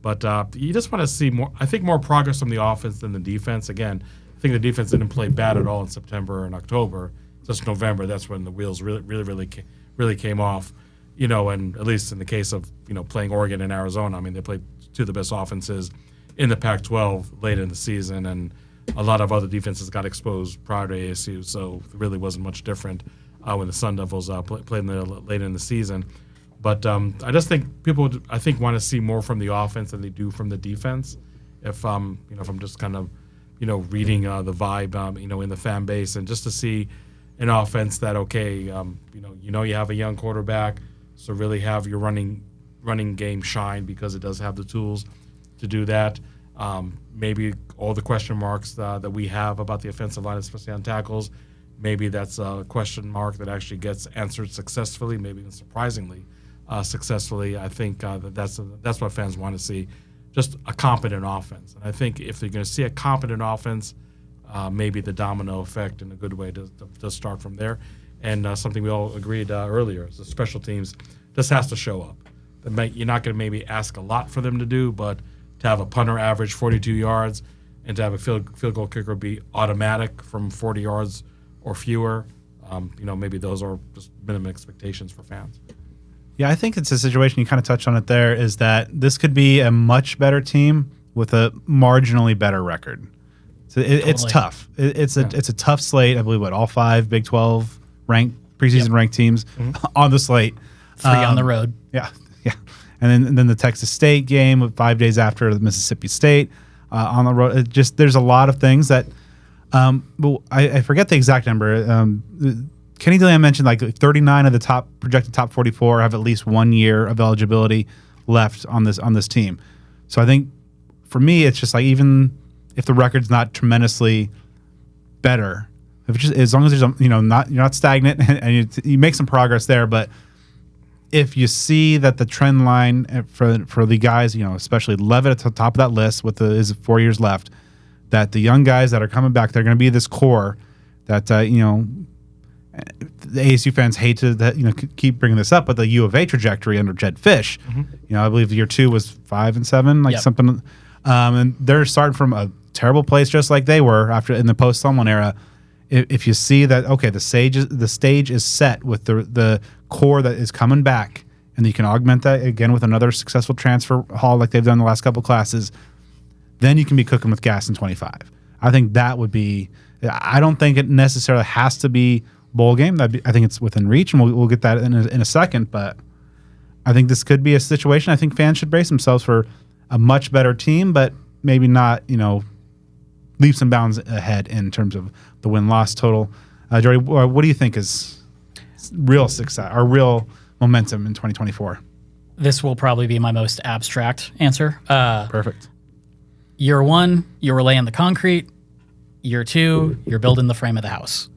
But you just want to see more. I think more progress from the offense than the defense. Again, I think the defense didn't play bad at all in September and October. Just November, that's when the wheels really came off. And at least in the case of playing Oregon and Arizona, they played 2 of the best offenses in the Pac-12 late in the season, and a lot of other defenses got exposed prior to ASU, so it really wasn't much different when the Sun Devils played later in the season. But I just think people want to see more from the offense than they do from the defense. If I'm just kind of reading the vibe in the fan base, and just to see an offense that you have a young quarterback, so really have your running running game shine because it does have the tools to do that. Maybe all the question marks that we have about the offensive line, especially on tackles, maybe that's a question mark that actually gets answered successfully, maybe even surprisingly successfully. I think that's what fans want to see, just a competent offense. And I think if they're going to see a competent offense, maybe the domino effect in a good way does start from there. And something we all agreed earlier is the special teams just has to show up. You're not going to maybe ask a lot for them to do, but to have a punter average 42 yards and to have a field goal kicker be automatic from 40 yards or fewer, maybe those are just minimum expectations for fans. Yeah, I think it's a situation, you kind of touched on it there, is that this could be a much better team with a marginally better record. So it's tough. It's a tough slate. I believe all 5 Big 12 preseason ranked teams on the slate. 3 on the road. Yeah. And then the Texas State game 5 days after the Mississippi State on the road. There's a lot of things that I forget the exact number. Kenny Dillian mentioned like 39 of the projected top 44 have at least 1 year of eligibility left on this team. So I think for me, it's just like, even if the record's not tremendously better, as long as there's you're not stagnant and you make some progress there, but if you see that the trend line for the guys, especially Levitt at the top of that list with his 4 years left, that the young guys that are coming back, they're going to be this core that the ASU fans hate to keep bringing this up, but the U of A trajectory under Jed Fish, I believe year 2 was 5-7, something, and they're starting from a terrible place, just like they were in the post Sumlin era. If you see that, okay, the stage is set with the core that is coming back, and you can augment that again with another successful transfer haul like they've done the last couple classes, then you can be cooking with gas in 25. I think that would be. I don't think it necessarily has to be bowl game. I think it's within reach, and we'll get that in a second. But I think this could be a situation. I think fans should brace themselves for a much better team, but maybe not leaps and bounds ahead in terms of the win-loss total. Jordy, what do you think is real success or real momentum in 2024? This will probably be my most abstract answer. Perfect. Year 1, you're laying the concrete. Year 2, you're building the frame of the house.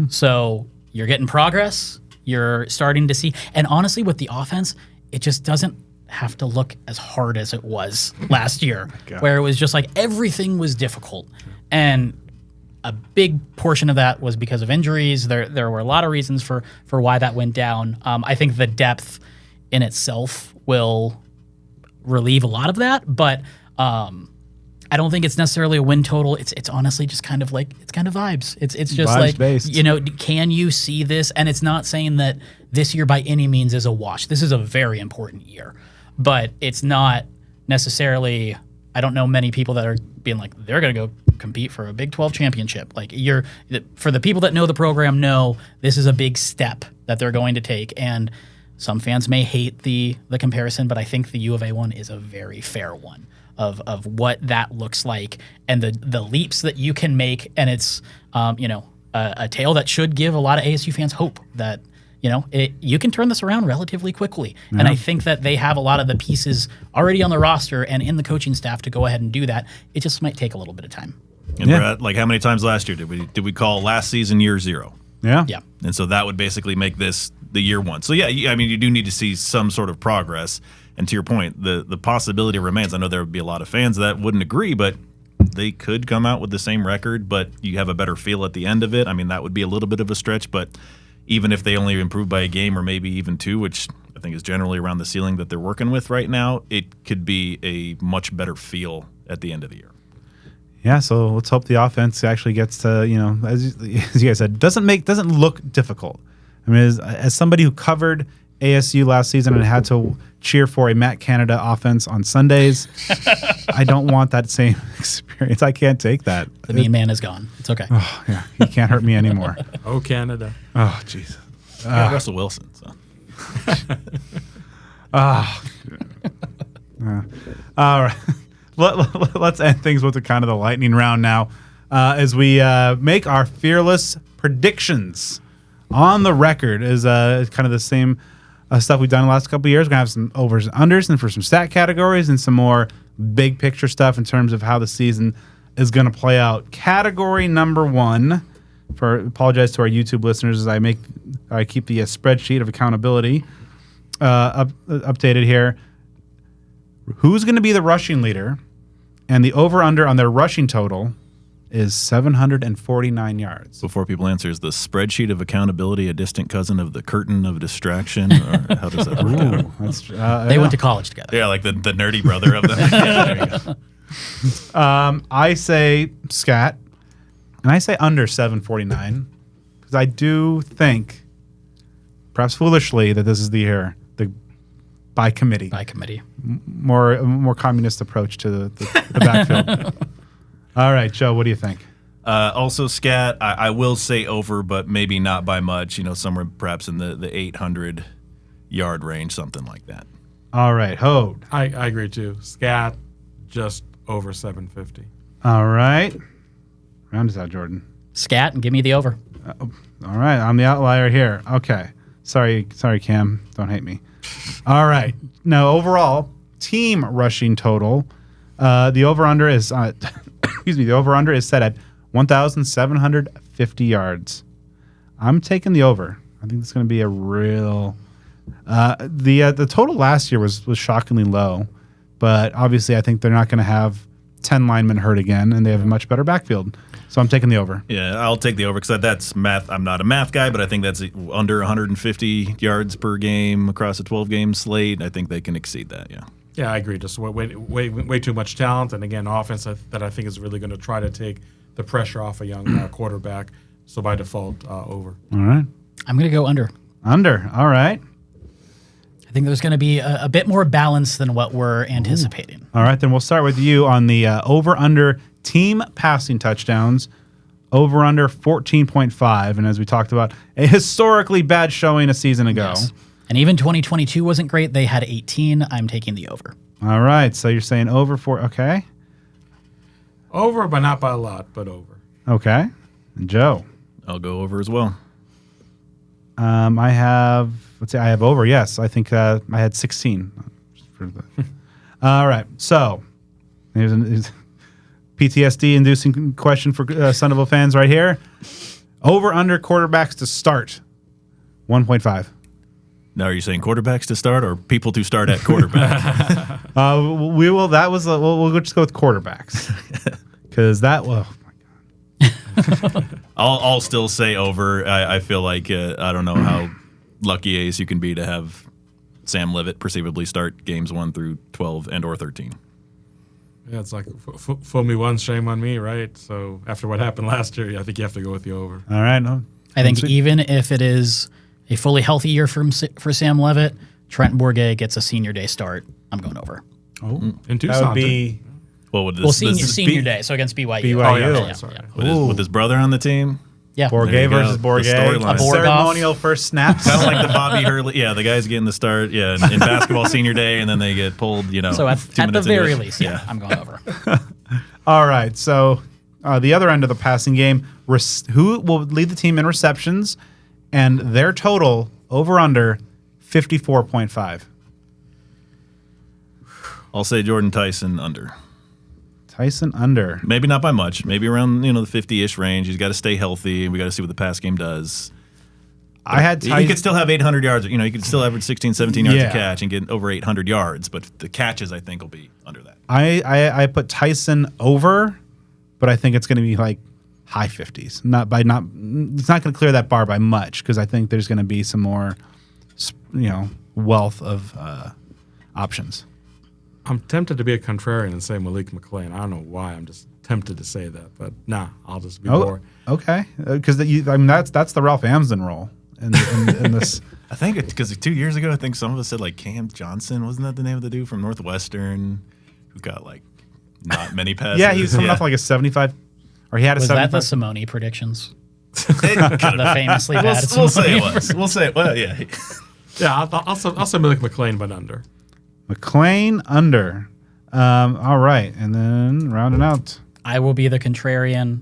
So you're getting progress. You're starting to see. And honestly, with the offense, it just doesn't have to look as hard as it was last year, where it was just like everything was difficult. And a big portion of that was because of injuries. There were a lot of reasons for why that went down. I think the depth in itself will relieve a lot of that, but I don't think it's necessarily a win total. It's honestly just kind of vibes. It's just vibes based. Can you see this? And it's not saying that this year by any means is a wash. This is a very important year, but it's not necessarily. I don't know many people that are being like they're going to go compete for a Big 12 championship. Like for the people that know the program know this is a big step that they're going to take. And some fans may hate the comparison, but I think the U of A one is a very fair one of what that looks like and the leaps that you can make. And it's a tale that should give a lot of ASU fans hope that you can turn this around relatively quickly. Yeah. And I think that they have a lot of the pieces already on the roster and in the coaching staff to go ahead and do that. It just might take a little bit of time. And Brett, like how many times last year did we call last season year 0? Yeah. Yeah. And so that would basically make this the year 1. So yeah, I mean, you do need to see some sort of progress. And to your point, the possibility remains. I know there would be a lot of fans that wouldn't agree, but they could come out with the same record, but you have a better feel at the end of it. I mean, that would be a little bit of a stretch, but even if they only improve by a game or maybe even 2, which I think is generally around the ceiling that they're working with right now, it could be a much better feel at the end of the year. Yeah, so let's hope the offense actually gets to, as you guys said, doesn't look difficult. I mean, as somebody who covered ASU last season and had to cheer for a Matt Canada offense on Sundays, I don't want that same experience. I can't take that. The mean man is gone. It's okay. Oh, yeah, he can't hurt me anymore. Oh, Canada. Oh, Jesus. Russell Wilson. So. All right. Let's end things with kind of the lightning round now as we make our fearless predictions. On the record is kind of the same stuff we've done the last couple of years. We're going to have some overs and unders and for some stat categories and some more big picture stuff in terms of how the season is going to play out. Category number 1, apologize to our YouTube listeners as I keep the spreadsheet of accountability updated here. Who's going to be the rushing leader? And the over-under on their rushing total is 749 yards. Before people answer, is the spreadsheet of accountability a distant cousin of the curtain of distraction? Or how does that work out? That's, They went to college together. Yeah, like the nerdy brother of them. Yeah, there you go. I say scat, and I say under 749 because I do think, perhaps foolishly, that this is the year by committee, By committee. more communist approach to the backfield. All right, Joe, what do you think? Also, scat, I will say over, but maybe not by much. Somewhere perhaps in the 800-yard range, something like that. All right, Hode. I agree too. Scat, just over 750. All right, round us out, Jordan. Scat and give me the over. All right, I'm the outlier here. Okay, sorry, Cam, don't hate me. All right, now overall team rushing total, the over/under is the over/under is set at 1,750 yards. I'm taking the over. I think it's going to be a real. The total last year was shockingly low, but obviously I think they're not going to have 10 linemen hurt again, and they have a much better backfield. So I'm taking the over. Yeah, I'll take the over because that's math. I'm not a math guy, but I think that's under 150 yards per game across a 12-game slate. I think they can exceed that, yeah. Yeah, I agree. Just way too much talent, and again, offense that I think is really going to try to take the pressure off a young quarterback. So by default, over. All right. I'm going to go under. Under. All right. I think there's going to be a bit more balance than what we're anticipating. All right, then we'll start with you on the over/under team passing touchdowns. Over/under 14.5, and as we talked about, a historically bad showing a season ago. Yes. And even 2022 wasn't great. They had 18. I'm taking the over. All right, so you're saying over for okay, Over, but not by a lot, but over. okay. And Joe, I'll go over as well. I have over. Yes, I think I had 16. All right, so here's PTSD-inducing question for Sunnyvale fans right here. Over/under quarterbacks to start 1.5. Now, are you saying quarterbacks to start or people to start at quarterback? We will. That was. We'll just go with quarterbacks because that. Well, I'll still say over. I feel like I don't know how lucky ASU can be to have Sam Leavitt perceivably start games 1 through 12 and or 13. Yeah, it's like fool me once, shame on me, right? So after what happened last year, I think you have to go with the over. all right. No, I think even if it is a fully healthy year for Sam Leavitt, Trent Bourget gets a senior day start. I'm going over. In Tucson, that would be. Well, would this, Well, this senior day, so against BYU. BYU. Oh, yeah, Yeah, sorry. with his brother on the team? Yeah. There Bourget you go. versus The Bourget. storyline. A ceremonial first snaps. Kind of like the Bobby Hurley. Yeah, the guy's getting the start. Yeah, in basketball senior day, and then they get pulled. So at 2 the minutes very into it. least, yeah, I'm going over. All right. So the other end of the passing game, who will lead the team in receptions, and their total over/under 54.5. I'll say Jordan Tyson under. Tyson under. Maybe not by much. Maybe around the 50-ish range. He's got to stay healthy. We got to see what the pass game does. I had He Tyson. could still have 800 yards. He could still average 16, 17 yards Yeah. a catch and get over 800 yards. But the catches, I think, will be under that. I put Tyson over, but I think it's going to be like high 50s. It's not going to clear that bar by much because I think there's going to be some more, wealth of options. I'm tempted to be a contrarian and say Malik McLean. I don't know why. I'm just tempted to say that, but nah, I'll just be bored. Okay, because that's the Ralph Amsden role in this. I think because 2 years ago, I think some of us said like Cam Johnson. Wasn't that the name of the dude from Northwestern who got like not many passes? Yeah, he was coming off like a 75, or he had a Was that 75. the Simone predictions? It could've The famously been. bad We'll say it Simone was. We'll say it. Well, yeah. Yeah, I'll say Malik McLean, but under. McLean under. All right, and then rounding out, I will be the contrarian.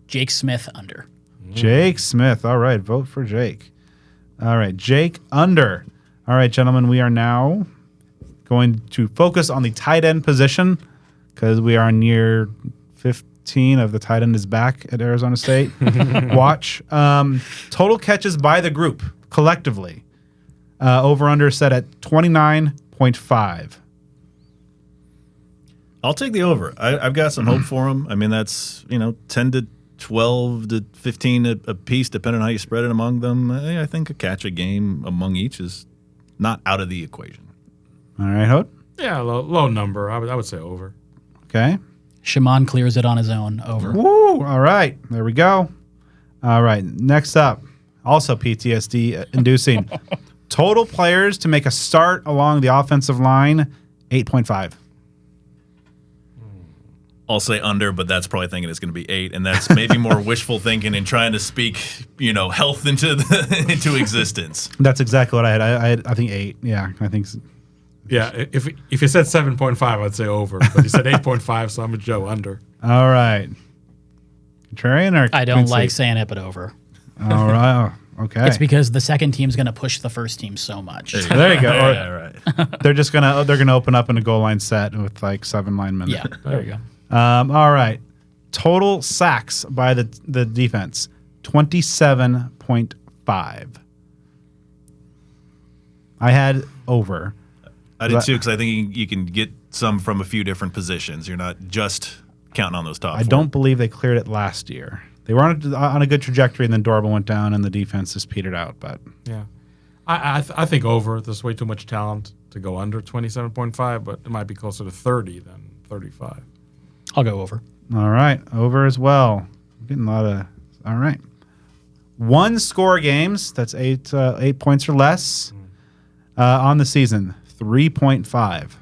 Jake Smith under. Jake Smith. All right, vote for Jake. All right, Jake under. All right, gentlemen, we are now going to focus on the tight end position because we are in year 15 of the tight end is back at Arizona State. Watch. Total catches by the group collectively. Over under set at 29.5. I'll take the over. I've got some hope for him. I mean, that's 10 to 12 to 15 a piece, depending on how you spread it among them. I think a catch a game among each is not out of the equation. All right, Hope. Yeah, low number. I would say over. Okay. Shimon clears it on his own. Over. Woo! All right, there we go. All right, next up, also PTSD inducing. Total players to make a start along the offensive line, 8.5. I'll say under, but that's probably thinking it's going to be 8, and that's maybe more wishful thinking and trying to speak, health into existence. That's exactly what I had. I think 8. Yeah, I think. Yeah, if you said 7.5, I'd say over. But you said 8.5, so I'm a Joe under. All right. Contrarian or I don't Quincy? like saying it, but over. All right. Okay. It's because the second team's going to push the first team so much. There you go. Yeah, right. They're gonna open up in a goal line set with like 7 linemen. Yeah, there you go. All right. Total sacks by the defense, 27.5. I had over. I did too, because I think you can get some from a few different positions. You're not just counting on those top I four. don't believe they cleared it last year. They were on a good trajectory, and then Dorval went down, and the defense just petered out. But Yeah. I think over. There's way too much talent to go under 27.5, but it might be closer to 30 than 35. I'll go over. all right, over as well. I'm getting a lot of. All right, 1 score games. That's 8 points or less on the season. 3.5.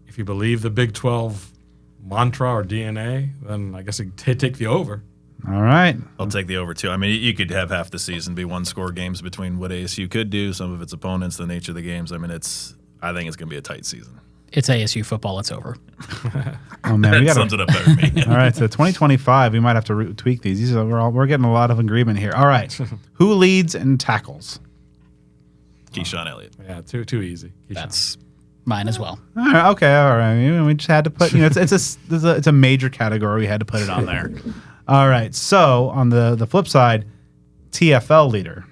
If you believe the Big 12 mantra or DNA, then I guess it'd take the over. All right. I'll take the over too. I mean, you could have half the season be 1-score games between what ASU could do, some of its opponents, the nature of the games. I mean, I think it's going to be a tight season. It's ASU football. It's over. Oh man, That sums it up better than me. All right, so 2025, we might have to tweak these. We're getting a lot of agreement here. All right, who leads in tackles? Keyshawn Elliott. Yeah, too easy. That's mine as well. All right, okay, all right. We just had to put. It's a major category. We had to put it on there. All right. So on the flip side, TFL leader.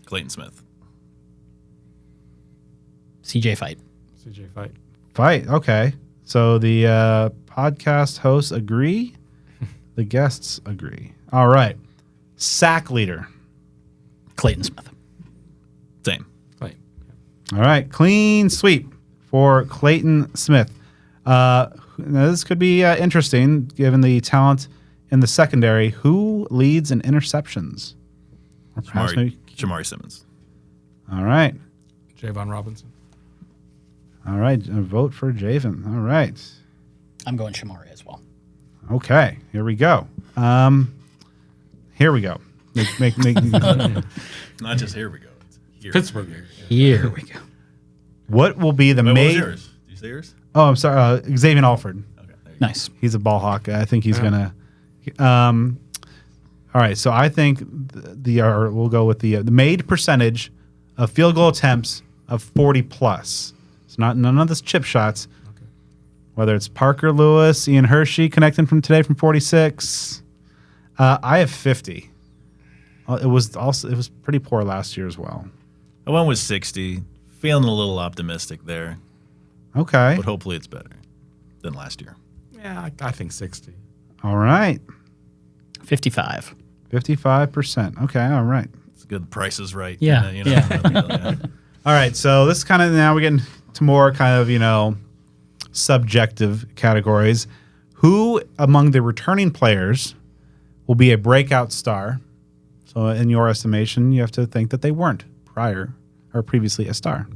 Clayton Smith. CJ Fight. CJ Fight. Fight. Okay. So the podcast hosts agree. The guests agree. All right. Sack leader. Clayton Smith. Same. Fight. All right. Clean sweep for Clayton Smith. Now this could be interesting given the talent in the secondary. Who leads in interceptions? Or perhaps maybe- Shamari Simmons. All right. Javon Robinson. All right. A vote for Javen. All right. I'm going Shamari as well. Okay. Here we go. Here we go. Make Not just here we go. It's here. Pittsburgh. Here we go. What will be the Wait, what was main? yours? Did you say yours? Oh, I'm sorry. Xavier Alford. Okay. There you Nice. He's a ball hawk. I think he's gonna. All right. So I think we'll go with the made percentage of field goal attempts of 40 plus. It's none of this chip shots. Okay. Whether it's Parker Lewis, Ian Hershey connecting from today from 46. I have 50. It was pretty poor last year as well. I went with 60. Feeling a little optimistic there, Okay. but hopefully it's better than last year. Yeah, I think 60. All right. 55. 55%. Okay. All right. It's good. The price is right. Yeah, Yeah. All right. So this kind of now we're getting to more kind of, subjective categories. Who among the returning players will be a breakout star? So in your estimation, you have to think that they weren't previously a star.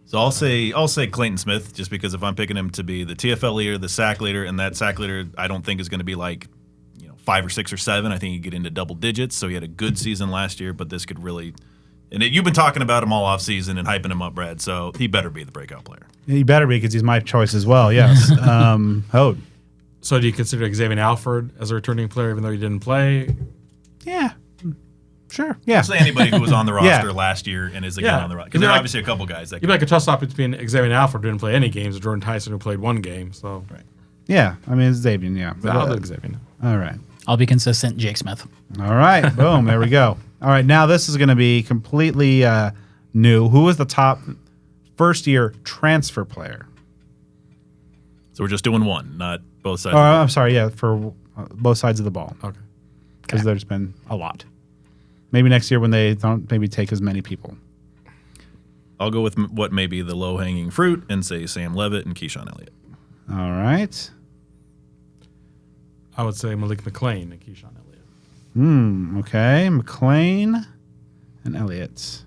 So I'll say Clayton Smith, just because if I'm picking him to be the TFL leader, the sack leader, and that sack leader I don't think is going to be like 5 or 6 or 7. I think he could get into double digits. So he had a good season last year, but this could really. And you've been talking about him all offseason and hyping him up, Brad. So he better be the breakout player. He better be because he's my choice as well. Yes. Hode. So do you consider Xavier Alford as a returning player, even though he didn't play? Yeah. Sure. Yeah. Say anybody who was on the Yeah. roster last year and is again Yeah. on the roster. Because there are obviously a couple guys that You'd be like a toss-up between Xavier Alford, who didn't play any games, and Jordan Tyson, who played one game. So, Yeah. I mean, it's Xavier. Yeah. but I'll do Xavier. All right. I'll be consistent, Jake Smith. All right. Boom. There we go. All right. Now this is going to be completely new. Who was the top first-year transfer player? So we're just doing one, not both sides. Or, I'm sorry. Yeah, for both sides of the ball. Okay. Because there's been a lot. Maybe next year when they don't maybe take as many people. I'll go with what may be the low-hanging fruit and say Sam Levitt and Keyshawn Elliott. All right. I would say Malik McClain and Keyshawn Elliott. Okay. McLean and Elliott.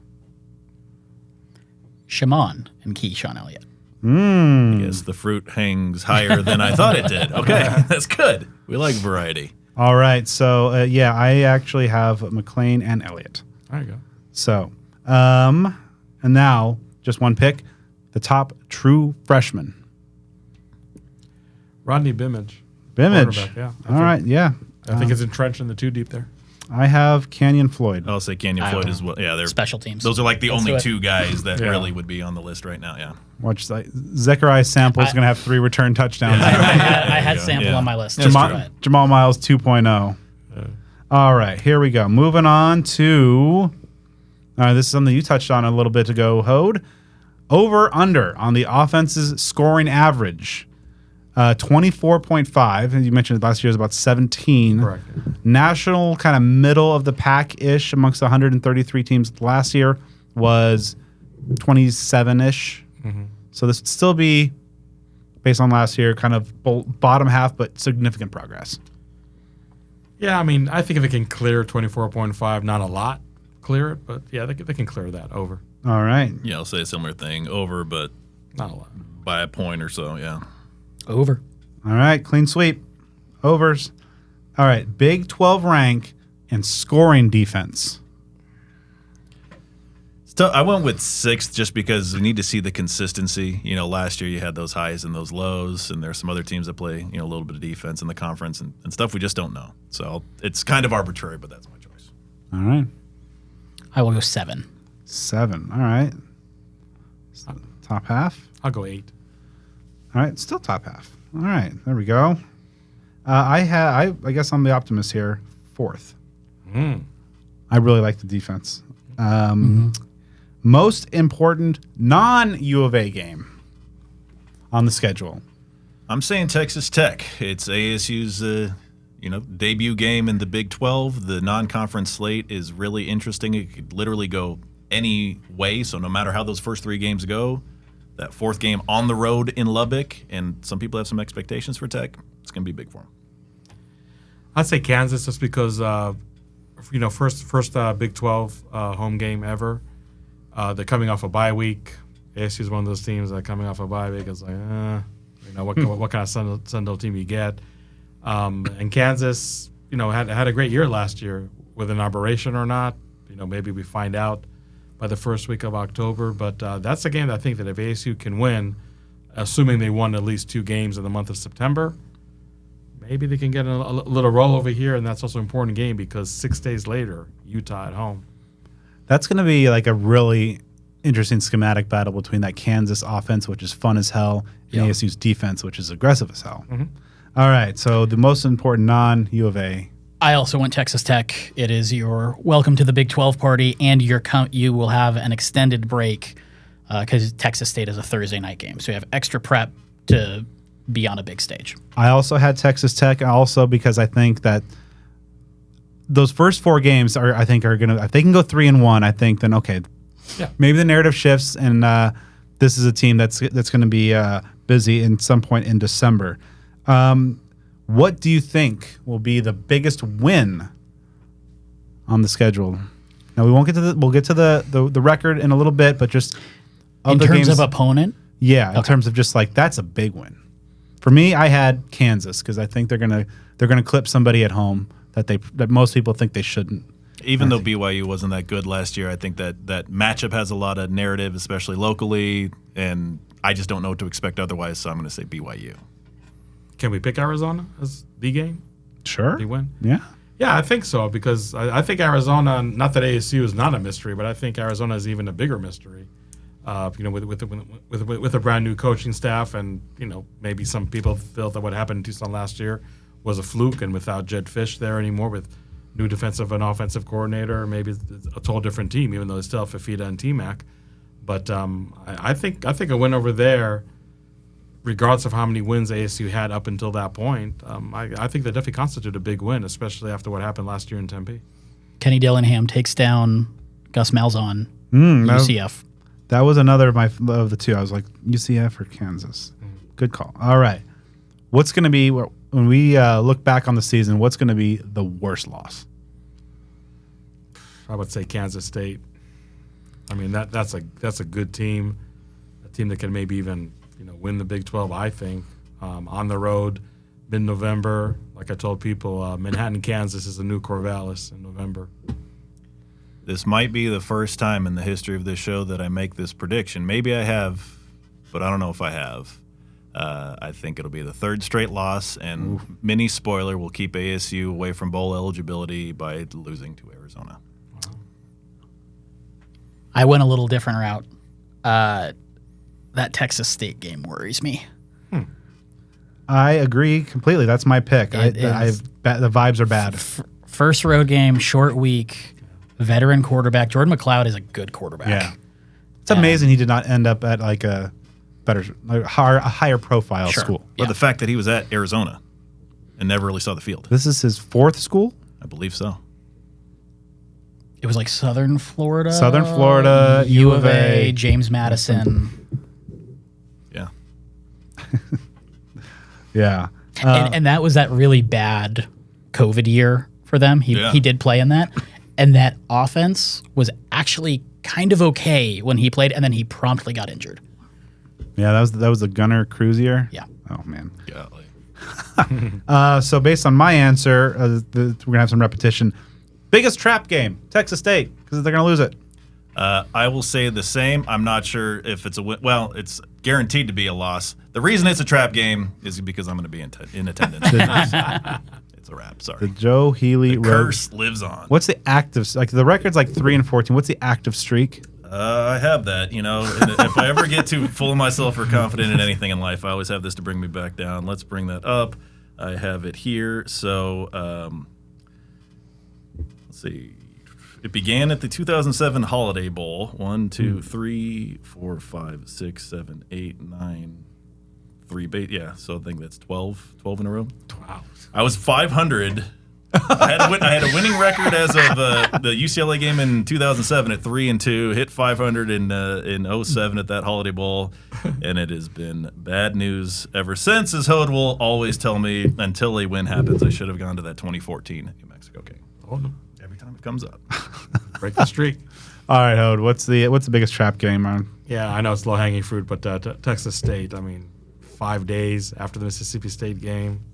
Shimon and Keyshawn Elliott. Yes, the fruit hangs higher than I thought it did. Okay, that's good. We like variety. All right. So, I actually have McLean and Elliott. There you go. So, and now just one pick. The top true freshman. Rodney Bimmage. Bimmage. Quarterback, yeah. All right. Yeah. I think it's entrenched in the two deep there. I have Canyon Floyd. I'll say Canyon Floyd as well. Yeah, they're Special teams. Those are like the Let's do only it. two guys that Yeah. really would be on the list right now. Yeah. Watch that. Zechariah Sample is going to have 3 return touchdowns. I had go. Sample Yeah. on my list. Jamal Miles 2.0. All right, here we go. Moving on to this is something you touched on a little bit ago, Hode. Over under on the offense's scoring average. 24.5. As you mentioned, last year was about 17. Correct. National kind of middle of the pack-ish amongst the 133 teams last year was 27-ish. So this would still be, based on last year, kind of bottom half, but significant progress. Yeah, I mean, I think if it can clear 24.5, not a lot, clear it, but yeah, they can clear that over. All right. Yeah, I'll say a similar thing. Over, but Not a lot. by a point or so. Yeah. Over. All right, clean sweep. Overs. All right, Big 12 rank and scoring defense. I went with 6th just because we need to see the consistency. You know, last year you had those highs and those lows, and there's some other teams that play, a little bit of defense in the conference and stuff we just don't know. So it's kind of arbitrary, but that's my choice. All right. I will go 7. 7. All right. Top half. I'll go 8. All right, still top half. All right, there we go. I guess I'm the optimist here. 4th. I really like the defense. Most important non-U of A game on the schedule. I'm saying Texas Tech. It's ASU's debut game in the Big 12. The non-conference slate is really interesting. It could literally go any way. So no matter how those first 3 games go, that 4th game on the road in Lubbock, and some people have some expectations for Tech. It's going to be big for them. I'd say Kansas just because, first Big 12 home game ever. They're coming off a bye week. ASU is one of those teams that are coming off a bye week. It's like, what kind of Sun team you get? And Kansas, had a great year last year, with an operation or not. Maybe we find out by the first week of October. But that's a game that I think that if ASU can win, assuming they won at least 2 games in the month of September, maybe they can get a little roll over here. And that's also an important game because 6 days later, Utah at home. That's going to be like a really interesting schematic battle between that Kansas offense, which is fun as hell, and ASU's defense, which is aggressive as hell. All right, so the most important non-U of A. I also went Texas Tech. It is your welcome to the Big 12 party, and you will have an extended break because Texas State is a Thursday night game. So you have extra prep to be on a big stage. I also had Texas Tech, also because I think that those first 4 games are going to, if they can go 3-1, I think then okay, maybe the narrative shifts, and this is a team that's going to be busy in some point in December. What do you think will be the biggest win on the schedule? Now we'll get to the record in a little bit, but just In terms of opponent? Yeah, in terms of just like that's a big win. For me, I had Kansas because I think they're gonna clip somebody at home that most people think they shouldn't. Even though BYU wasn't that good last year, I think that matchup has a lot of narrative, especially locally, and I just don't know what to expect otherwise, so I'm going to say BYU. can we pick Arizona as the game? Sure. The win? Yeah. Yeah, I think so because I think Arizona. Not that ASU is not a mystery, but I think Arizona is even a bigger mystery. With a brand new coaching staff, and maybe some people felt that what happened in Tucson last year was a fluke, and without Jed Fish there anymore, with new defensive and offensive coordinator, maybe it's a total different team, even though they still have Fafita and T-Mac. But I think a win over there, regardless of how many wins ASU had up until that point, I think they definitely constitute a big win, especially after what happened last year in Tempe. Kenny Dillingham takes down Gus Malzahn, UCF. That was another of the two. I was like, UCF or Kansas? Good call. All right. What's going to be, when we look back on the season, what's going to be the worst loss? I would say Kansas State. I mean, that's a good team, a team that can maybe even win the Big 12. I think on the road, mid-November. Like I told people, Manhattan, Kansas is the new Corvallis in November. This might be the first time in the history of this show that I make this prediction. Maybe I have, but I don't know if I have. I think it'll be the third straight loss, and mini spoiler, will keep ASU away from bowl eligibility by losing to Arizona. I went a little different route. That Texas State game worries me. I agree completely. That's my pick. The vibes are bad. First road game, short week, veteran quarterback. Jordan McLeod is a good quarterback. Yeah. It's amazing he did not end up at like a higher profile school. Or the fact that he was at Arizona and never really saw the field. This is his fourth school? I believe so. It was like Southern Florida. U of A. James Madison. Yeah. Yeah. And that was that really bad COVID year for them. He did play in that. And that offense was actually kind of okay when he played, and then he promptly got injured. Yeah, that was the Gunnar Cruz year? Yeah. Oh, man. Golly. So based on my answer, we're going to have some repetition. Biggest trap game, Texas State, because they're going to lose it. I will say the same. I'm not sure if it's a win. Well, it's guaranteed to be a loss. The reason it's a trap game is because I'm going to be in attendance. It's a wrap. Sorry. The Joe Healy curse lives on. What's the active? Like the record's like 3-14. What's the active streak? I have that. If I ever get too full of myself or confident in anything in life, I always have this to bring me back down. Let's bring that up. I have it here. So let's see. It began at the 2007 Holiday Bowl. 1, 2, 3, 4, 5, 6, 7, 8, 9, 3. Yeah, so I think that's 12 in a row. Wow. I was 500. I had a winning record as of the UCLA game in 2007 at 3-2. Hit 500 in 07 at that Holiday Bowl, and it has been bad news ever since. As Hode will always tell me, until a win happens, I should have gone to that 2014 New Mexico game. Oh, no. Every time it comes up, Break the streak. All right, Hode. What's the biggest trap game, man? Yeah, I know it's low-hanging fruit, but Texas State, 5 days after the Mississippi State game.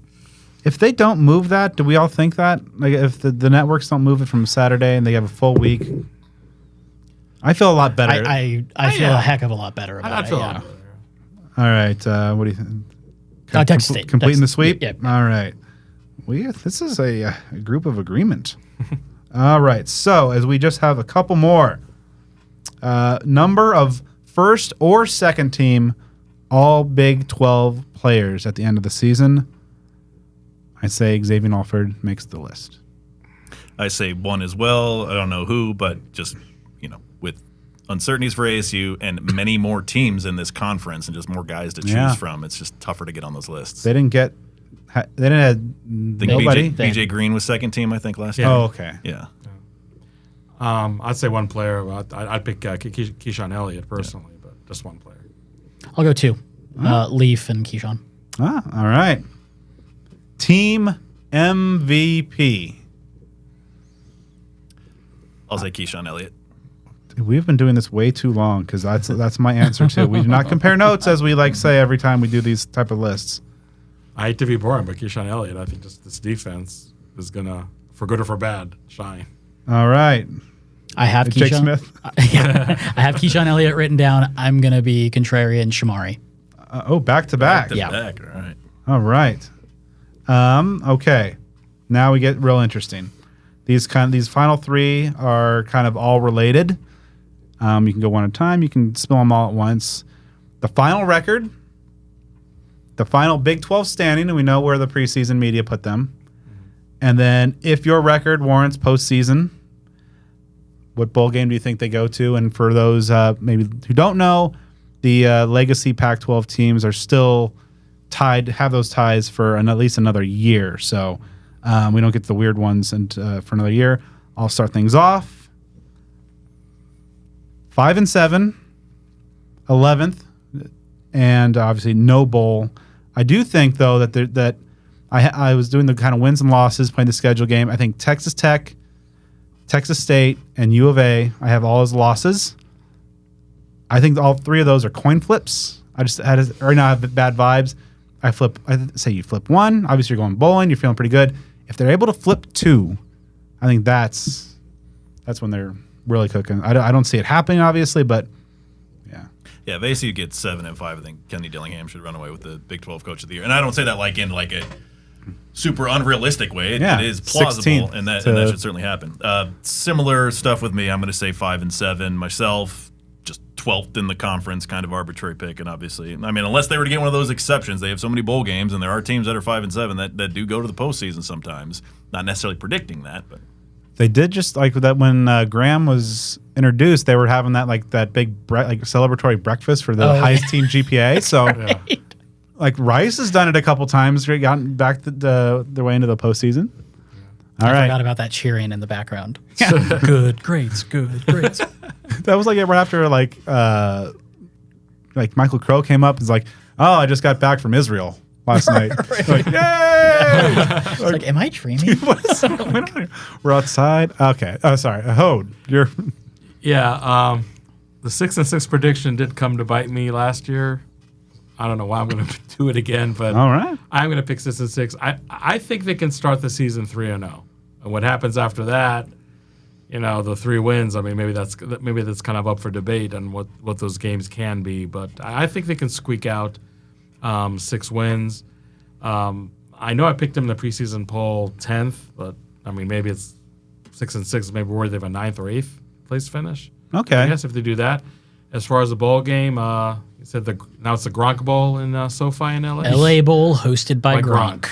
If they don't move that, do we all think that? Like, if the networks don't move it from Saturday and they have a full week, I feel a lot better. I feel a heck of a lot better about I feel it. a lot better. All right. What do you think? Texas State. Completing the sweep? Yep. All right. This is a group of agreement. All right. So, as we just have a couple more, number of first or second team all Big 12 players at the end of the season. I say Xavier Alford makes the list. I say one as well. I don't know who, but just with uncertainties for ASU and many more teams in this conference and just more guys to choose from, it's just tougher to get on those lists. They didn't have nobody. BJ Green was second team, I think, last year. Oh, okay. Yeah. I'd say one player. I'd pick Keyshawn Elliott personally, but just one player. I'll go 2. Leaf and Keyshawn. All right. Team MVP. I'll say Keyshawn Elliott. We've been doing this way too long because that's my answer too. We do not compare notes, as we say every time we do these type of lists. I hate to be boring, but Keyshawn Elliott, I think just this defense is gonna, for good or for bad, shine. All right. I have Jake Keyshawn. Smith. I have Keyshawn Elliott written down. I'm gonna be contrarian Shamari. Back to back. Yeah. Back, all right. All right. Okay. Now we get real interesting. These final three are kind of all related. You can go one at a time. You can spill them all at once. The final record, the final Big 12 standing, and we know where the preseason media put them. And then if your record warrants postseason, what bowl game do you think they go to? And for those maybe who don't know, the legacy Pac-12 teams are still tied, have those ties for at least another year. So we don't get the weird ones for another year. I'll start things off. 5-7, 11th, and obviously no bowl. I do think though that I was doing the kind of wins and losses, playing the schedule game. I think Texas Tech, Texas State, and U of A, I have all as losses. I think all three of those are coin flips. Right now I have bad vibes. I say you flip one. Obviously, you're going bowling. You're feeling pretty good. If they're able to flip two, I think that's when they're really cooking. I don't see it happening, obviously, but yeah. Yeah, if ASU gets 7 and 5, I think Kenny Dillingham should run away with the Big 12 Coach of the Year. And I don't say that in a super unrealistic way. It is plausible, and that should certainly happen. Similar stuff with me. I'm going to say 5-7 myself. Just 12th in the conference, kind of arbitrary pick, and obviously, I mean, unless they were to get one of those exceptions, they have so many bowl games, and there are teams that are 5-7 that do go to the postseason sometimes. Not necessarily predicting that, but they did just like that when Graham was introduced. They were having that big celebratory breakfast for the highest team GPA. So, like Rice has done it a couple times, gotten back their way into the postseason. All right. I forgot about that cheering in the background. Good grades, good grades. That was right after Michael Crow came up and was like, "Oh, I just got back from Israel last night." Like, yay! It's am I dreaming? We're outside. Okay. Oh, sorry. Hode, you're. Yeah. The 6-6 prediction did come to bite me last year. I don't know why I'm going to do it again, but all right. I'm going to pick 6-6. I think they can start the season 3-0, and what happens after that, the 3 wins. I mean, maybe that's kind of up for debate on what those games can be, but I think they can squeak out 6 wins. I know I picked them in the preseason poll 10th, but I mean maybe it's 6-6. Maybe worried they have a 9th or 8th place finish. Okay, I guess if they do that. As far as the bowl game, you said now it's the Gronk Bowl in SoFi in LA. LA Bowl hosted by Gronk.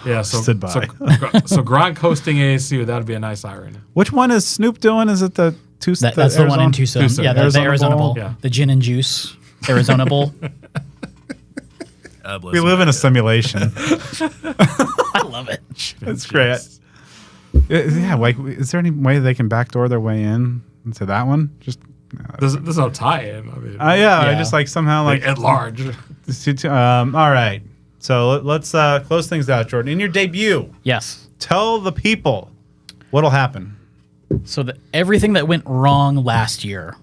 Yeah, so Gronk hosting ASU, that would be a nice irony. Which one is Snoop doing? Is it the Tucson? That's the one in Tucson. Yeah, the Arizona Bowl. Yeah. The Gin and Juice Arizona Bowl. We live in a simulation. I love it. That's great. Yeah, is there any way they can backdoor their way in into that one? Just there's no tie-in. I mean, I just somehow at large. All right. So let's close things out, Jordan. In your debut, yes, tell the people what'll happen. So everything that went wrong last year,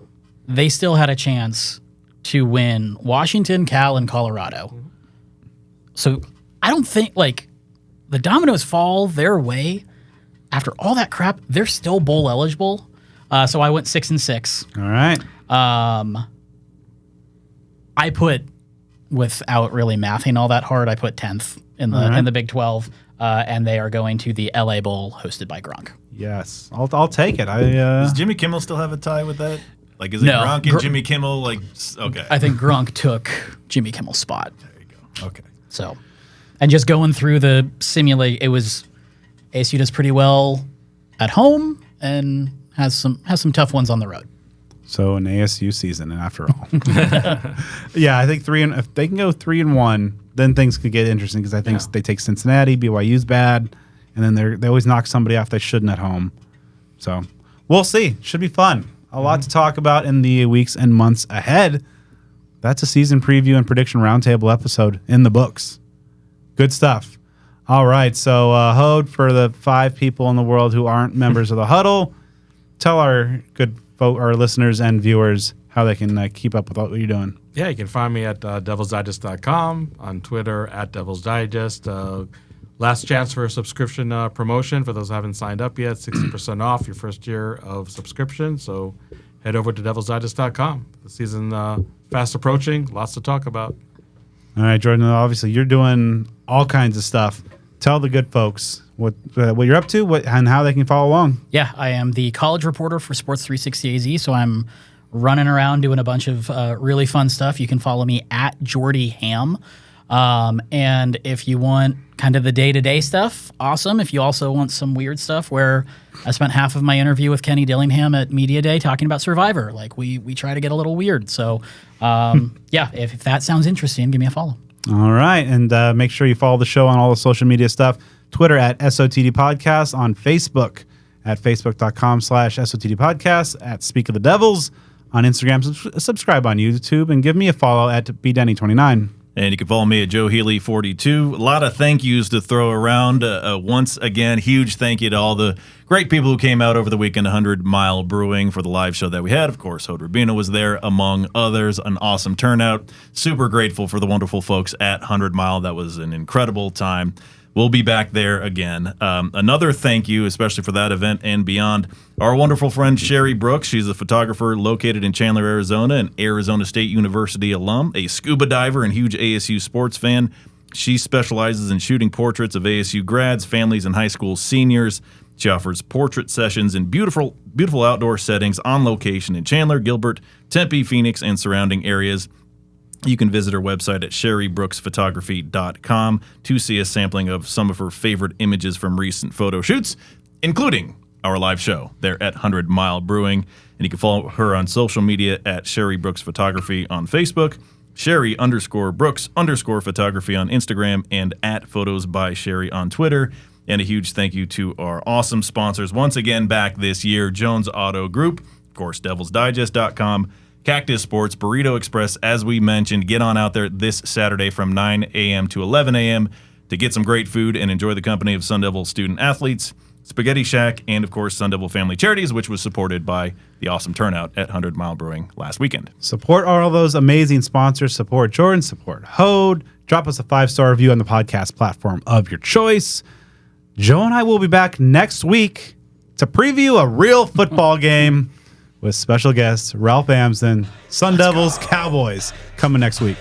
they still had a chance to win Washington, Cal, and Colorado. So I don't think the dominoes fall their way. After all that crap, they're still bowl eligible. So I went 6-6. All right. I put, without really mathing all that hard, I put 10th in the Big 12, and they are going to the LA Bowl hosted by Gronk. Yes, I'll take it. Does Jimmy Kimmel still have a tie with that? Is it no, Gronk and Jimmy Kimmel? Okay. I think Gronk took Jimmy Kimmel's spot. There you go. Okay. So, and just going through the simulate, it was ASU does pretty well at home and has some tough ones on the road. So an ASU season, after all. Yeah, I think if they can go 3-1, then things could get interesting because I think they take Cincinnati, BYU's bad, and then they always knock somebody off they shouldn't at home. So we'll see. Should be fun. A lot to talk about in the weeks and months ahead. That's a season preview and prediction roundtable episode in the books. Good stuff. All right, so Hode, for the 5 people in the world who aren't members of the Huddle, tell our our listeners and viewers how they can keep up with what you're doing. Yeah, you can find me at devilsdigest.com, on Twitter at Devil's Digest. Last chance for a subscription promotion for those who haven't signed up yet, 60% off your first year of subscription. So head over to devilsdigest.com. The season fast approaching, lots to talk about. All right, Jordan, obviously you're doing all kinds of stuff. tell the good folks what you're up to, and how they can follow along. Yeah, I am the college reporter for Sports 360 AZ, so I'm running around doing a bunch of really fun stuff. You can follow me at Jordy Hamm. And if you want kind of the day-to-day stuff, awesome. If you also want some weird stuff, where I spent half of my interview with Kenny Dillingham at Media Day talking about Survivor. Like, we try to get a little weird. So, yeah, if that sounds interesting, give me a follow. All right. And make sure you follow the show on all the social media stuff. Twitter at SOTD Podcast, on Facebook at facebook.com/SOTD Podcast, at Speak of the Devils, on Instagram. Subscribe on YouTube, and give me a follow at BDenny29. And you can follow me at Joe Healy 42. A lot of thank yous to throw around. Once again, huge thank you to all the great people who came out over the weekend, 100 Mile Brewing, for the live show that we had. Of course, Hod Rabino was there, among others. An awesome turnout. Super grateful for the wonderful folks at 100 Mile. That was an incredible time. We'll be back there again. Another thank you, especially for that event and beyond, our wonderful friend Sherry Brooks. She's a photographer located in Chandler, Arizona, an Arizona State University alum, a scuba diver and huge ASU sports fan. She specializes in shooting portraits of ASU grads, families, and high school seniors. She offers portrait sessions in beautiful outdoor settings on location in Chandler, Gilbert, Tempe, Phoenix, and surrounding areas. You can visit her website at sherrybrooksphotography.com to see a sampling of some of her favorite images from recent photo shoots, including our live show there at 100 Mile Brewing. And you can follow her on social media at Sherry Brooks Photography on Facebook, Sherry_Brooks_photography on Instagram, and at Photos by Sherry on Twitter. And a huge thank you to our awesome sponsors once again back this year: Jones Auto Group, of course, DevilsDigest.com, Cactus Sports, Burrito Express, as we mentioned. Get on out there this Saturday from 9 a.m. to 11 a.m. to get some great food and enjoy the company of Sun Devil student athletes, Spaghetti Shack, and, of course, Sun Devil Family Charities, which was supported by the awesome turnout at 100 Mile Brewing last weekend. Support all those amazing sponsors. Support Jordan. Support Hode. Drop us a 5-star review on the podcast platform of your choice. Joe and I will be back next week to preview a real football game with special guests Ralph Amsden, Sun Devils, Cowboys, coming next week.